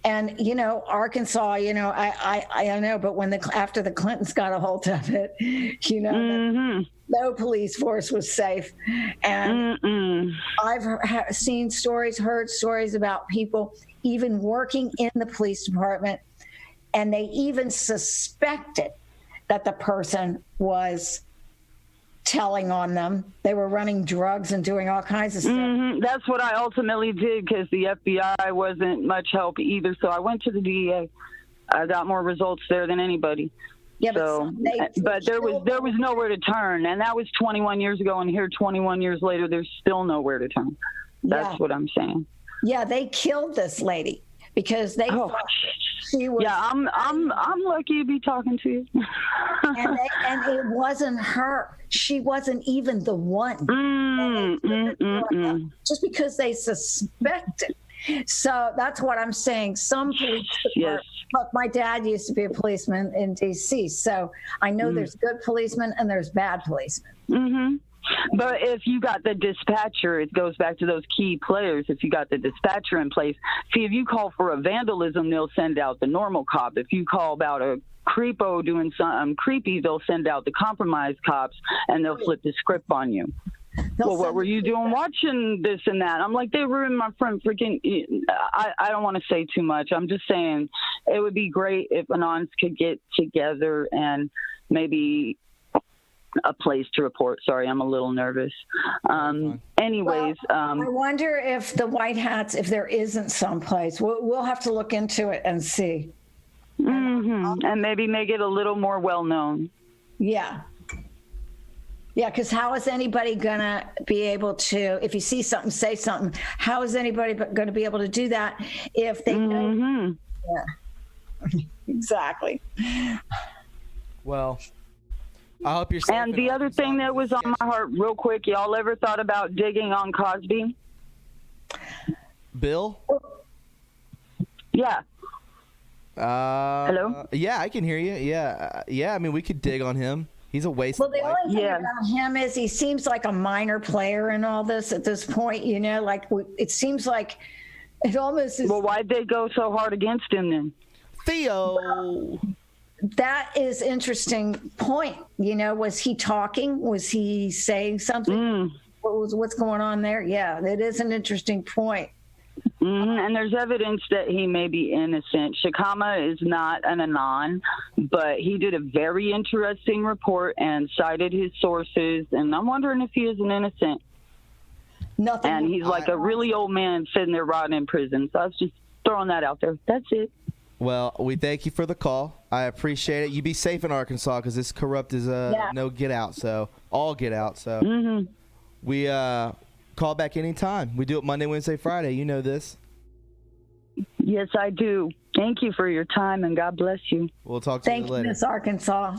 And, Arkansas, I know, but after the Clintons got a hold of it, mm-hmm. no police force was safe. And I've heard stories about people even working in the police department, and they even suspected that the person was telling on them. They were running drugs and doing all kinds of stuff. Mm-hmm. That's what I ultimately did, because the FBI wasn't much help either. So I went to the DEA. I got more results there than anybody. Yeah, but there was nowhere to turn, and that was 21 years ago. And here, 21 years later, there's still nowhere to turn. That's what I'm saying. Yeah, they killed this lady because they thought she was. Yeah, I'm lucky to be talking to you. and it wasn't her. She wasn't even the one. Just because they suspected. So that's what I'm saying. Some police departments. Look, my dad used to be a policeman in D.C., so I know there's good policemen and there's bad policemen. Mm-hmm. But if you got the dispatcher, it goes back to those key players. If you got the dispatcher in place, see, if you call for a vandalism, they'll send out the normal cop. If you call about a creepo doing something creepy, they'll send out the compromised cops, and they'll flip the script on you. Well, what were you doing watching this and that? I'm like, they ruined my friend freaking. I don't want to say too much. I'm just saying it would be great if Anons could get together and maybe a place to report. Sorry, I'm a little nervous. Anyways. I wonder if the White Hats, if there isn't someplace, we'll have to look into it and see. Mm-hmm. And maybe make it a little more well-known. Yeah. Yeah, because how is anybody going to be able to, if you see something, say something, how is anybody going to be able to do that if they know? Mm-hmm. Yeah. Exactly. Well, I hope you're safe. And the other thing that was on my heart real quick, y'all ever thought about digging on Cosby? Bill? Yeah. Hello? Yeah, I can hear you. Yeah, I mean, we could dig on him. He's a waste Well, of the life. only thing about him is he seems like a minor player in all this at this point, like it seems like it almost is. Well, why'd they go so hard against him then? Theo. That is interesting point. Was he talking? Was he saying something? What's going on there? Yeah, it is an interesting point. And there's evidence that he may be innocent. Shikama is not an anon, but he did a very interesting report and cited his sources, and I'm wondering if he is an innocent. Nothing. And he's like a really old man sitting there rotting in prison. So I was just throwing that out there. That's it. Well, we thank you for the call. I appreciate it. You be safe in Arkansas because this corrupt is no get out. So all get out. So we call back anytime. We do it Monday, Wednesday, Friday. You know this. Yes, I do. Thank you for your time, and God bless you. We'll talk to you later. Thank you, Miss Arkansas.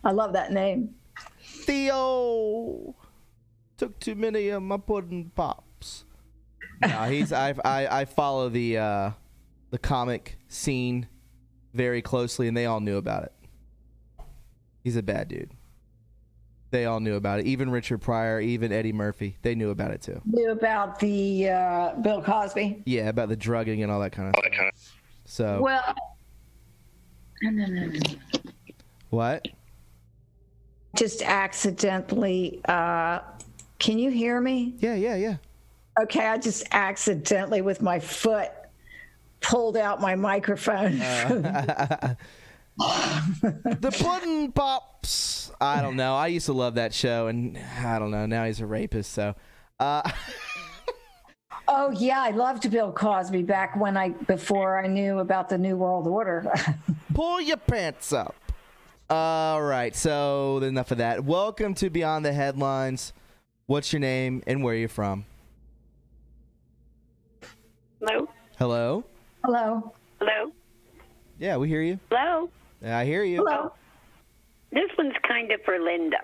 I love that name. Theo took too many of my pudding pops. No, I follow the comic scene very closely, and they all knew about it. He's a bad dude. They all knew about it. Even Richard Pryor, even Eddie Murphy, they knew about it too. Knew about the Bill Cosby. Yeah, about the drugging and all that kind of stuff. So. Well, no. What? Just accidentally. Can you hear me? Yeah. Okay, I just accidentally with my foot pulled out my microphone. The Puddin' Pops. I don't know. I used to love that show, and I don't know. Now he's a rapist, so. Oh yeah, I loved Bill Cosby back before I knew about the New World Order. Pull your pants up. All right, so enough of that. Welcome to Beyond the Headlines. What's your name and where are you from? Hello? Hello? Hello? Yeah, we hear you. Hello? Yeah, I hear you. Hello? This one's kind of for Linda.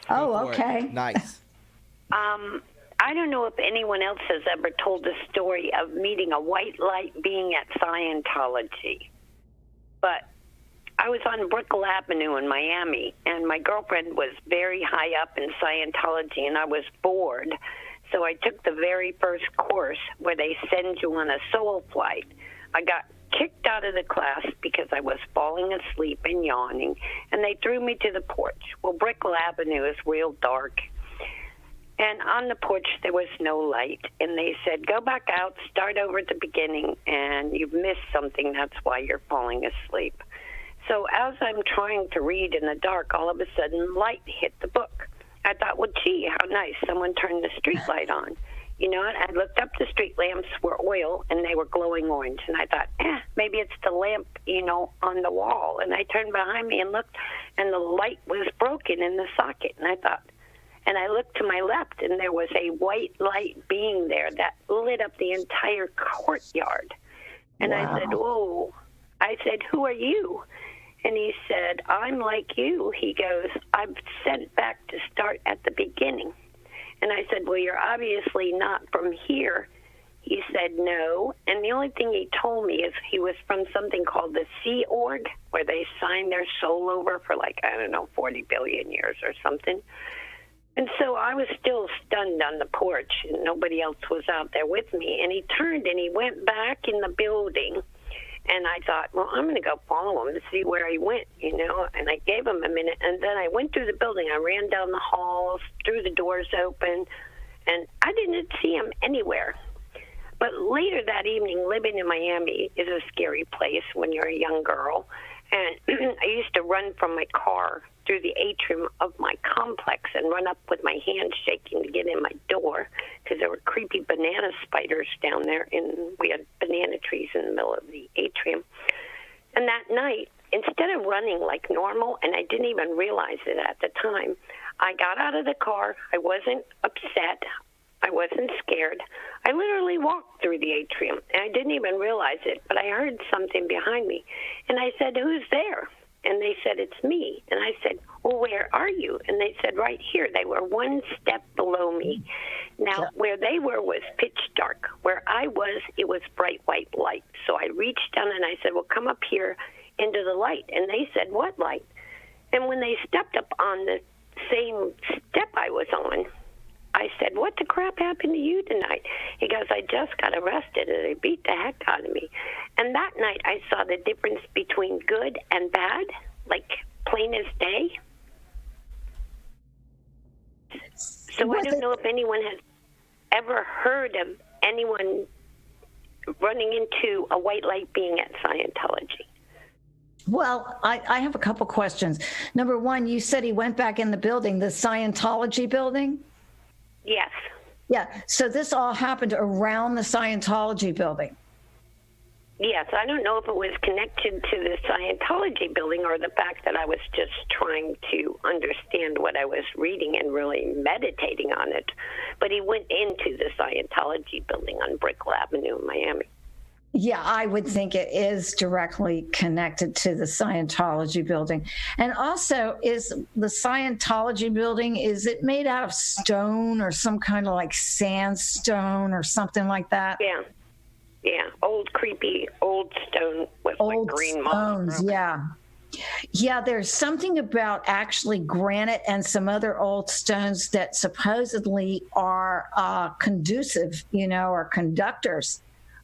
Oh, okay. Nice. I don't know if anyone else has ever told the story of meeting a white light being at Scientology. But I was on Brickell Avenue in Miami, and my girlfriend was very high up in Scientology, and I was bored. So I took the very first course where they send you on a soul flight. I got kicked out of the class because I was falling asleep and yawning, and they threw me to the porch. Well, Brickell Avenue is real dark, and on the porch there was no light, and they said, go back out, start over at the beginning, and you've missed something, that's why you're falling asleep. So as I'm trying to read in the dark, all of a sudden light hit the book. I thought, well, gee, how nice, someone turned the street light on. You know, and I looked up, the street lamps were oil, and they were glowing orange. And I thought, maybe it's the lamp, on the wall. And I turned behind me and looked, and the light was broken in the socket. And I thought, and I looked to my left, and there was a white light being there that lit up the entire courtyard. And wow. I said, whoa. I said, who are you? And he said, I'm like you. He goes, I'm sent back to start at the beginning. And I said, well, you're obviously not from here. He said, no. And the only thing he told me is he was from something called the Sea Org, where they signed their soul over for 40 billion years or something. And so I was still stunned on the porch, and nobody else was out there with me. And he turned and he went back in the building. And I thought, well, I'm going to go follow him to see where he went, And I gave him a minute. And then I went through the building. I ran down the halls, threw the doors open, and I didn't see him anywhere. But later that evening, living in Miami is a scary place when you're a young girl. And I used to run from my car through the atrium of my complex and run up with my hands shaking to get in my door because there were creepy banana spiders down there, and we had banana trees in the middle of the atrium. And that night, instead of running like normal, and I didn't even realize it at the time, I got out of the car. I wasn't upset. I wasn't scared. I literally walked through the atrium, and I didn't even realize it, but I heard something behind me. And I said, "Who's there?" And they said, "It's me." And I said, "Well, where are you?" And they said, "Right here." They were one step below me. Now, where they were was pitch dark. Where I was, it was bright white light. So I reached down and I said, "Well, come up here into the light." And they said, "What light?" And when they stepped up on the same step I was on, I said, "What the crap happened to you tonight?" He goes, "I just got arrested and they beat the heck out of me." And that night I saw the difference between good and bad, like plain as day. So I don't know if anyone has ever heard of anyone running into a white light being at Scientology. Well, I have a couple questions. Number one, you said he went back in the building, the Scientology building? Yes. Yeah. So this all happened around the Scientology building. Yes. I don't know if it was connected to the Scientology building or the fact that I was just trying to understand what I was reading and really meditating on it. But he went into the Scientology building on Brickell Avenue in Miami. Yeah, I would think it is directly connected to the Scientology building. And also, is the Scientology building, is it made out of stone or some kind of like sandstone or something like that? Yeah. Yeah. Old, creepy, old stone with old like green stones, moss. Yeah. Yeah, there's something about actually granite and some other old stones that supposedly are conducive, or conductors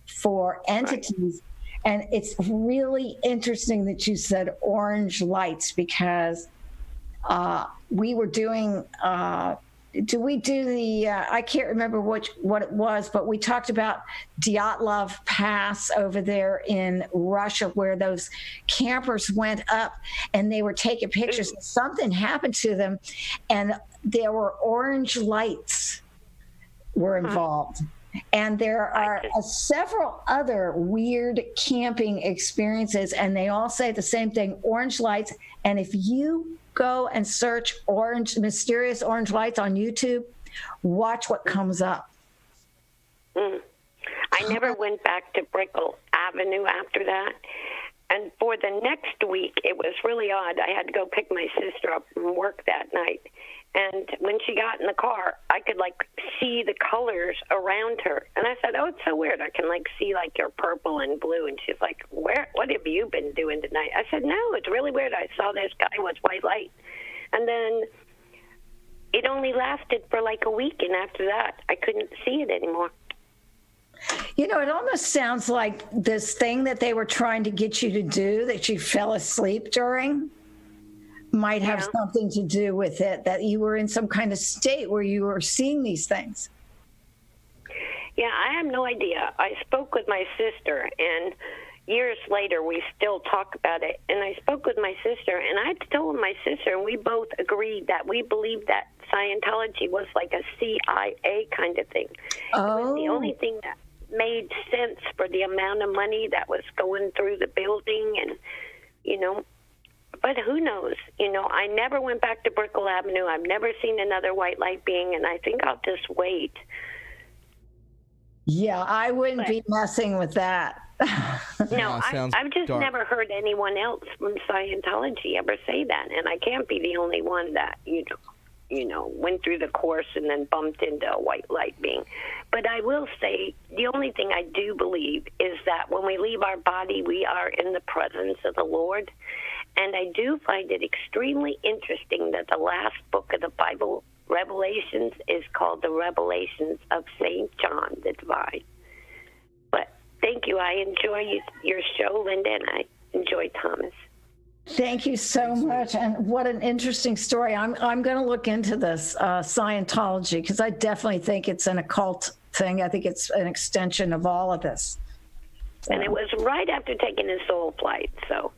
for entities. Right. And it's really interesting that you said orange lights, because we were doing I can't remember what it was, but we talked about Dyatlov Pass over there in Russia, where those campers went up and they were taking pictures and something happened to them, and there were orange lights were involved. And there are several other weird camping experiences, and they all say the same thing, orange lights. And if you go and search mysterious orange lights on YouTube, watch what comes up. I never went back to Brickell Avenue after that. And for the next week, it was really odd. I had to go pick my sister up from work that night. And when she got in the car, I could see the colors around her. And I said, "Oh, it's so weird. I can see your purple and blue." And she's like, "What have you been doing tonight?" I said, "No, it's really weird. I saw this guy with white light." And then it only lasted for a week. And after that, I couldn't see it anymore. It almost sounds like this thing that they were trying to get you to do that you fell asleep during might have something to do with it, that you were in some kind of state where you were seeing these things. Yeah, I have no idea. I spoke with my sister, and years later we still talk about it. And I spoke with my sister, and I told my sister, and we both agreed that we believed that Scientology was like a CIA kind of thing. Oh. It was the only thing that made sense for the amount of money that was going through the building, and but who knows? I never went back to Brickell Avenue. I've never seen another white light being, and I think I'll just wait. Yeah, I wouldn't be messing with that. No, I've just never heard anyone else from Scientology ever say that, and I can't be the only one that, went through the course and then bumped into a white light being. But I will say, the only thing I do believe is that when we leave our body, we are in the presence of the Lord. And I do find it extremely interesting that the last book of the Bible, Revelations, is called the Revelations of St. John the Divine. But thank you. I enjoy your show, Linda, and I enjoy Thomas. Thank you so much. And what an interesting story. I'm going to look into this Scientology, because I definitely think it's an occult thing. I think it's an extension of all of this. And it was right after taking his soul flight, so.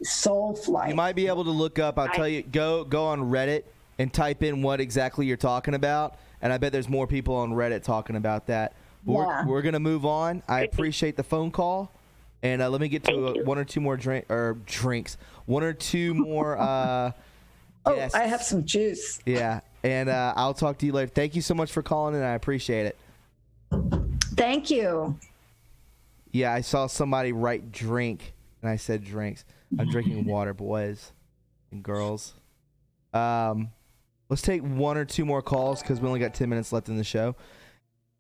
Soul flight. You might be able to look up, I'll tell you, go on Reddit and type in what exactly you're talking about, and I bet there's more people on Reddit talking about that. But we're going to move on. I appreciate the phone call, and let me get to one or two more drinks. One or two more Oh, Yes. I have some juice. Yeah, and I'll talk to you later. Thank you so much for calling in. I appreciate it. Thank you. Yeah, I saw somebody write drink, and I said drinks. I'm drinking water, boys and girls. Let's take one or two more calls because we only got 10 minutes left in the show.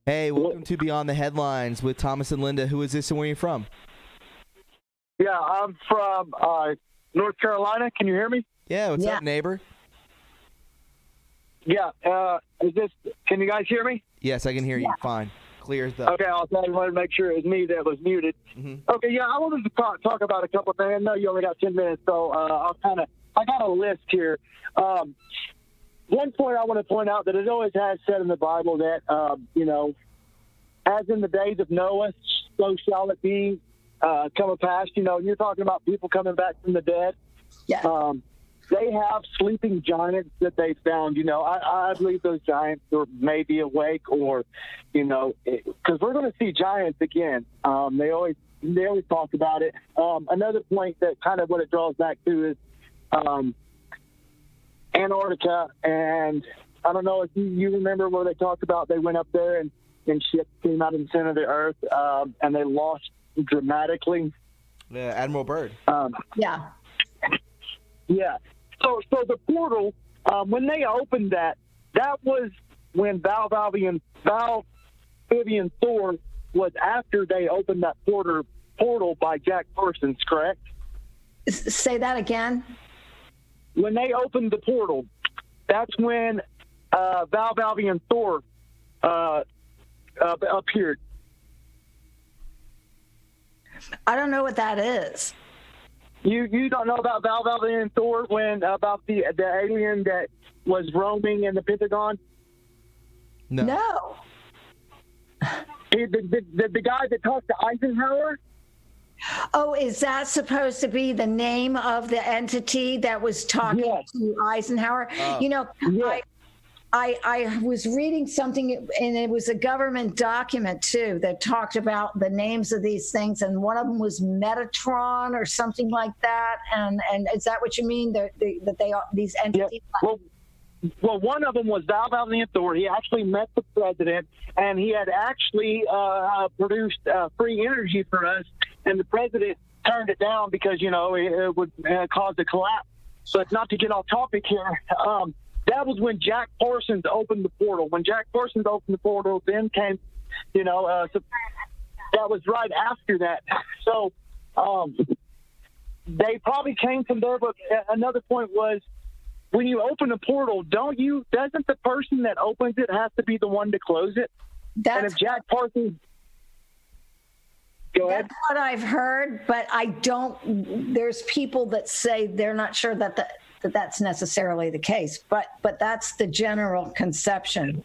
Hey, welcome to Beyond the Headlines with Thomas and Linda. Who is this and where are you from? Yeah, I'm from North Carolina. Can you hear me? Yeah, what's up, neighbor? Yeah. Can you guys hear me? Yes, I can hear you. Fine. Clear as the. Okay, I wanted to make sure it was me that was muted. Mm-hmm. Okay, yeah, I wanted to talk about a couple of things. I know you only got 10 minutes, so I got a list here. One point I want to point out that it always has said in the Bible that, as in the days of Noah, so shall it be come to pass. You're talking about people coming back from the dead. Yeah. They have sleeping giants that they found. I believe those giants are maybe awake or, because we're going to see giants again. They always talk about it. Another point that kind of what it draws back to is Antarctica. And I don't know if you remember where they talked about they went up there and ships came out in the center of the earth and they lost dramatically. Admiral Byrd. Yeah. Yeah. So the portal, when they opened that was when Valvivian Thor was after they opened that portal by Jack Parsons, correct? Say that again. When they opened the portal, that's when Valvivian Thor appeared. I don't know what that is. You don't know about Valvivian Thor about the alien that was roaming in the Pentagon? No. The guy that talked to Eisenhower? Oh, is that supposed to be the name of the entity that was talking to Eisenhower? I was reading something, and it was a government document, too, that talked about the names of these things, and one of them was Metatron or something like that. And is that what you mean, that they are these entities? Yeah. Well, one of them was Valvivian Thor. He actually met the president, and he had actually produced free energy for us, and the president turned it down because, it would cause a collapse. But not to get off topic here, that was when Jack Parsons opened the portal. When Jack Parsons opened the portal, then came, so that was right after that. So they probably came from there. But another point was, when you open a portal, doesn't the person that opens it have to be the one to close it? And if Jack Parsons... Go ahead. That's what I've heard, but there's people that say they're not sure that that's necessarily the case, but that's the general conception.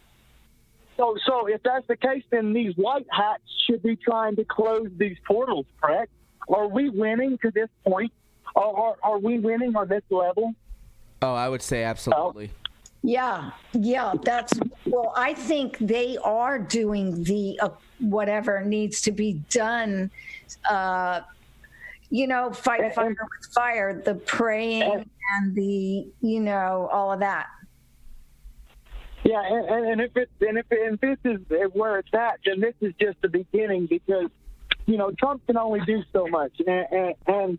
So if that's the case, then these white hats should be trying to close these portals, correct? Are we winning to this point? Are we winning on this level? Oh, I would say absolutely. Yeah, well, I think they are doing the whatever needs to be done, fight fire with fire, the praying and the, all of that. Yeah, and if this is where it's at, then this is just the beginning because, Trump can only do so much. And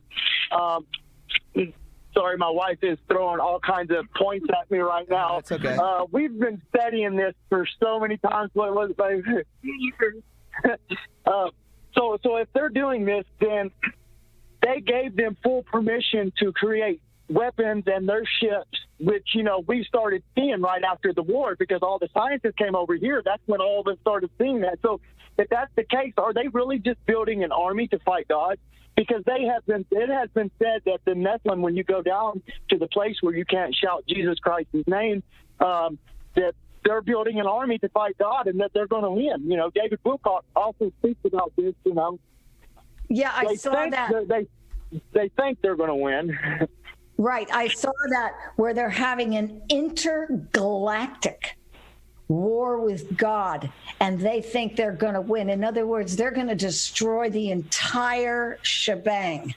sorry, my wife is throwing all kinds of points at me right now. That's okay. We've been studying this for so many times. So if they're doing this, then they gave them full permission to create weapons and their ships, which, we started seeing right after the war because all the scientists came over here. That's when all of us started seeing that. So if that's the case, are they really just building an army to fight God? Because it has been said that the Nephilim, when you go down to the place where you can't shout Jesus Christ's name, that they're building an army to fight God and that they're going to win. David Wilcock also speaks about this, Yeah, I saw that. They think they're going to win. Right. I saw that where they're having an intergalactic war with God, and they think they're going to win. In other words, they're going to destroy the entire shebang.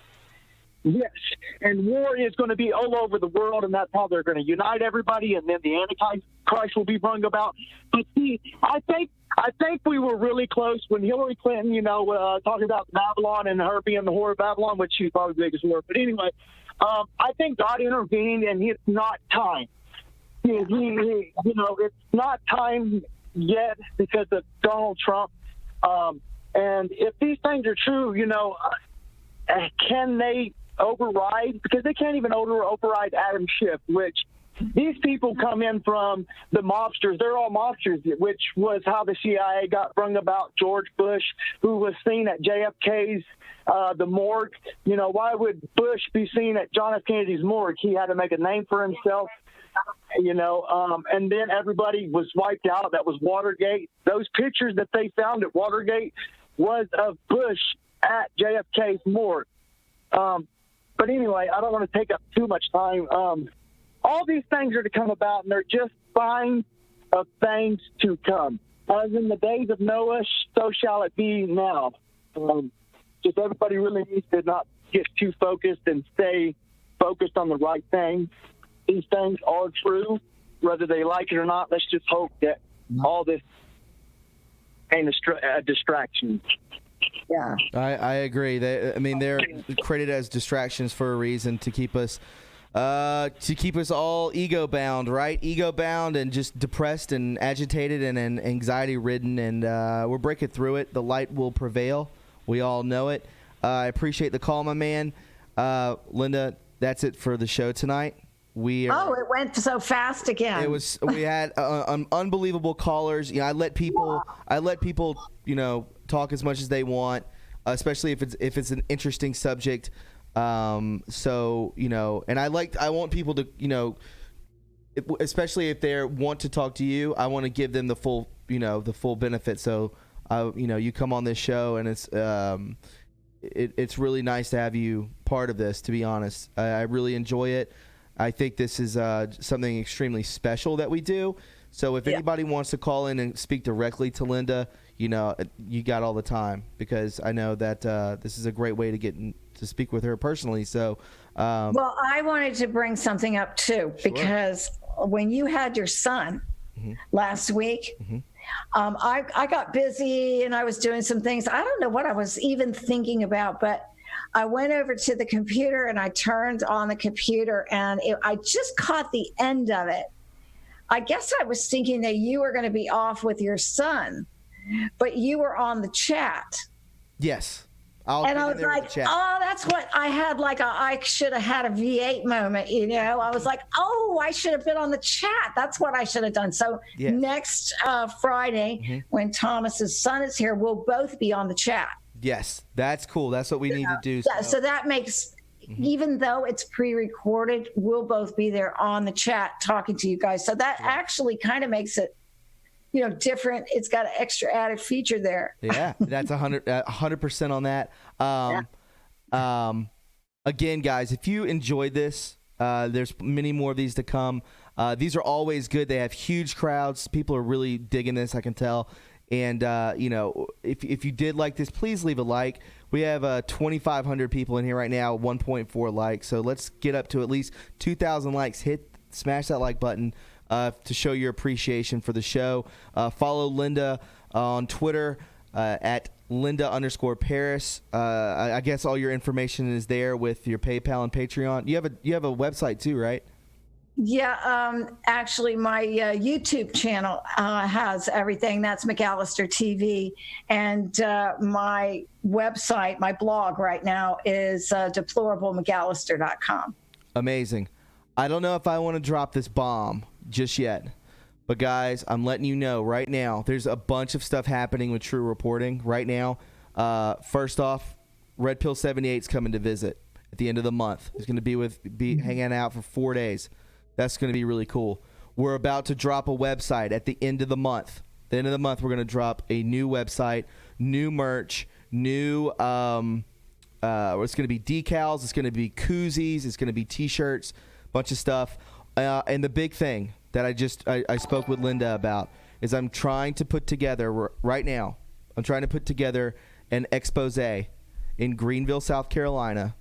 Yes, and war is going to be all over the world, and that's how they're going to unite everybody, and then the Antichrist will be brung about. But see, I think we were really close when Hillary Clinton, talking about Babylon and her being the whore of Babylon, which she's probably the biggest whore. But anyway, I think God intervened, and it's not time. It's not time yet because of Donald Trump. And if these things are true, can they override? Because they can't even override Adam Schiff, which these people come in from the mobsters. They're all mobsters, which was how the CIA got brung about George Bush, who was seen at JFK's, the morgue. Why would Bush be seen at John F. Kennedy's morgue? He had to make a name for himself. And then everybody was wiped out. That was Watergate. Those pictures that they found at Watergate was of Bush at JFK's morgue. But anyway, I don't want to take up too much time. All these things are to come about, and they're just signs of things to come. As in the days of Noah, so shall it be now. Just everybody really needs to not get too focused and stay focused on the right things. These things are true, whether they like it or not. Let's just hope that all this ain't a distraction. Yeah, I agree. They're created as distractions for a reason, to keep us all ego bound, right? Ego bound and just depressed and agitated and anxiety ridden. And we're breaking through it. The light will prevail. We all know it. I appreciate the call, my man. Linda, that's it for the show tonight. It went so fast again. We had unbelievable callers. I let people talk as much as they want, especially if it's an interesting subject. And I want people to, especially if they want to talk to you, I want to give them the full benefit. So you come on this show, and it's really nice to have you part of this, to be honest. I really enjoy it. I think this is something extremely special that we do. So if anybody wants to call in and speak directly to Linda, you got all the time, because I know that this is a great way to get to speak with her personally. So, well, I wanted to bring something up too, because when you had your son last week, I got busy and I was doing some things. I don't know what I was even thinking about, but I went over to the computer and I turned on the computer, and I just caught the end of it. I guess I was thinking that you were going to be off with your son, but you were on the chat. Yes. I was like, oh, that's what I had. I should have had a V8 moment, I was like, oh, I should have been on the chat. That's what I should have done. So next Friday, when Thomas's son is here, we'll both be on the chat. Yes, that's cool. That's what we need to do. So that makes, even though it's pre-recorded, we'll both be there on the chat talking to you guys. So that actually kind of makes it, different. It's got an extra added feature there. Yeah, that's 100% on that. Again, guys, if you enjoyed this, there's many more of these to come. These are always good. They have huge crowds. People are really digging this, I can tell. And, if you did like this, please leave a like. We have 2,500 people in here right now, 1.4 likes. So let's get up to at least 2,000 likes. Smash that like button to show your appreciation for the show. Follow Linda on Twitter at Linda_Paris. I guess all your information is there with your PayPal and Patreon. You have a website too, right? Yeah, actually, my YouTube channel has everything. That's McAllister TV. And my website, my blog right now is deplorablemcallister.com. Amazing. I don't know if I want to drop this bomb just yet. But, guys, I'm letting you know right now, there's a bunch of stuff happening with True Reporting right now. First off, Red Pill 78 is coming to visit at the end of the month. He's going to be hanging out for 4 days. That's going to be really cool. We're about to drop a website at the end of the month. At the end of the month, we're going to drop a new website, new merch, new it's going to be decals, it's going to be koozies, it's going to be T-shirts, bunch of stuff. And the big thing that I spoke with Linda about is I'm trying to put together right now. I'm trying to put together an expose in Greenville, South Carolina,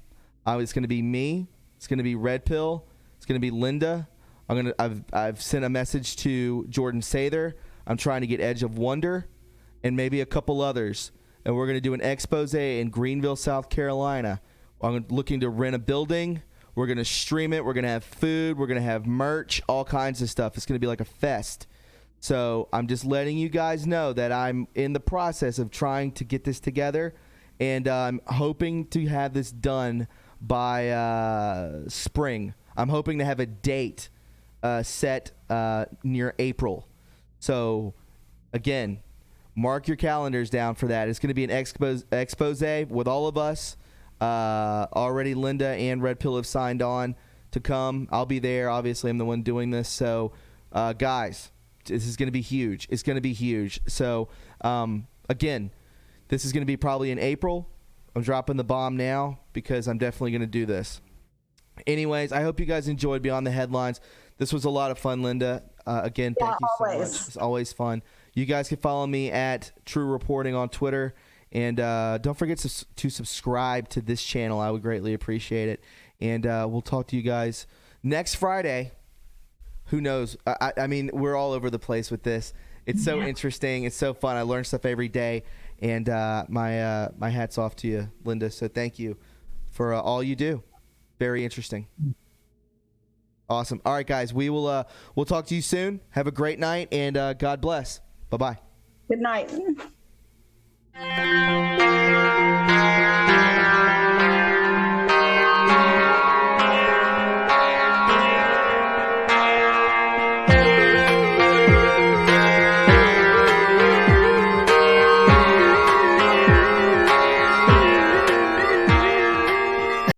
It's going to be me. It's going to be Red Pill. It's going to be Linda. I've sent a message to Jordan Sather. I'm trying to get Edge of Wonder and maybe a couple others. And we're going to do an expose in Greenville, South Carolina. I'm looking to rent a building. We're going to stream it. We're going to have food. We're going to have merch, all kinds of stuff. It's going to be like a fest. So I'm just letting you guys know that I'm in the process of trying to get this together. And I'm hoping to have this done by spring. I'm hoping to have a date set near April. So, again, mark your calendars down for that. It's going to be an expose with all of us. Already Linda and Red Pill have signed on to come. I'll be there. Obviously, I'm the one doing this. So, guys, this is going to be huge. It's going to be huge. So, again, this is going to be probably in April. I'm dropping the bomb now because I'm definitely going to do this. Anyways, I hope you guys enjoyed Beyond the Headlines. This was a lot of fun, Linda. Again, thank you so much. It's always fun. You guys can follow me at TRUreporting on Twitter. And don't forget to subscribe to this channel. I would greatly appreciate it. And we'll talk to you guys next Friday. Who knows? I mean, we're all over the place with this. It's so interesting. It's so fun. I learn stuff every day. And my hat's off to you, Linda. So thank you for all you do. Very interesting. Awesome. All right, guys. We'll talk to you soon. Have a great night, and God bless. Bye-bye. Good night.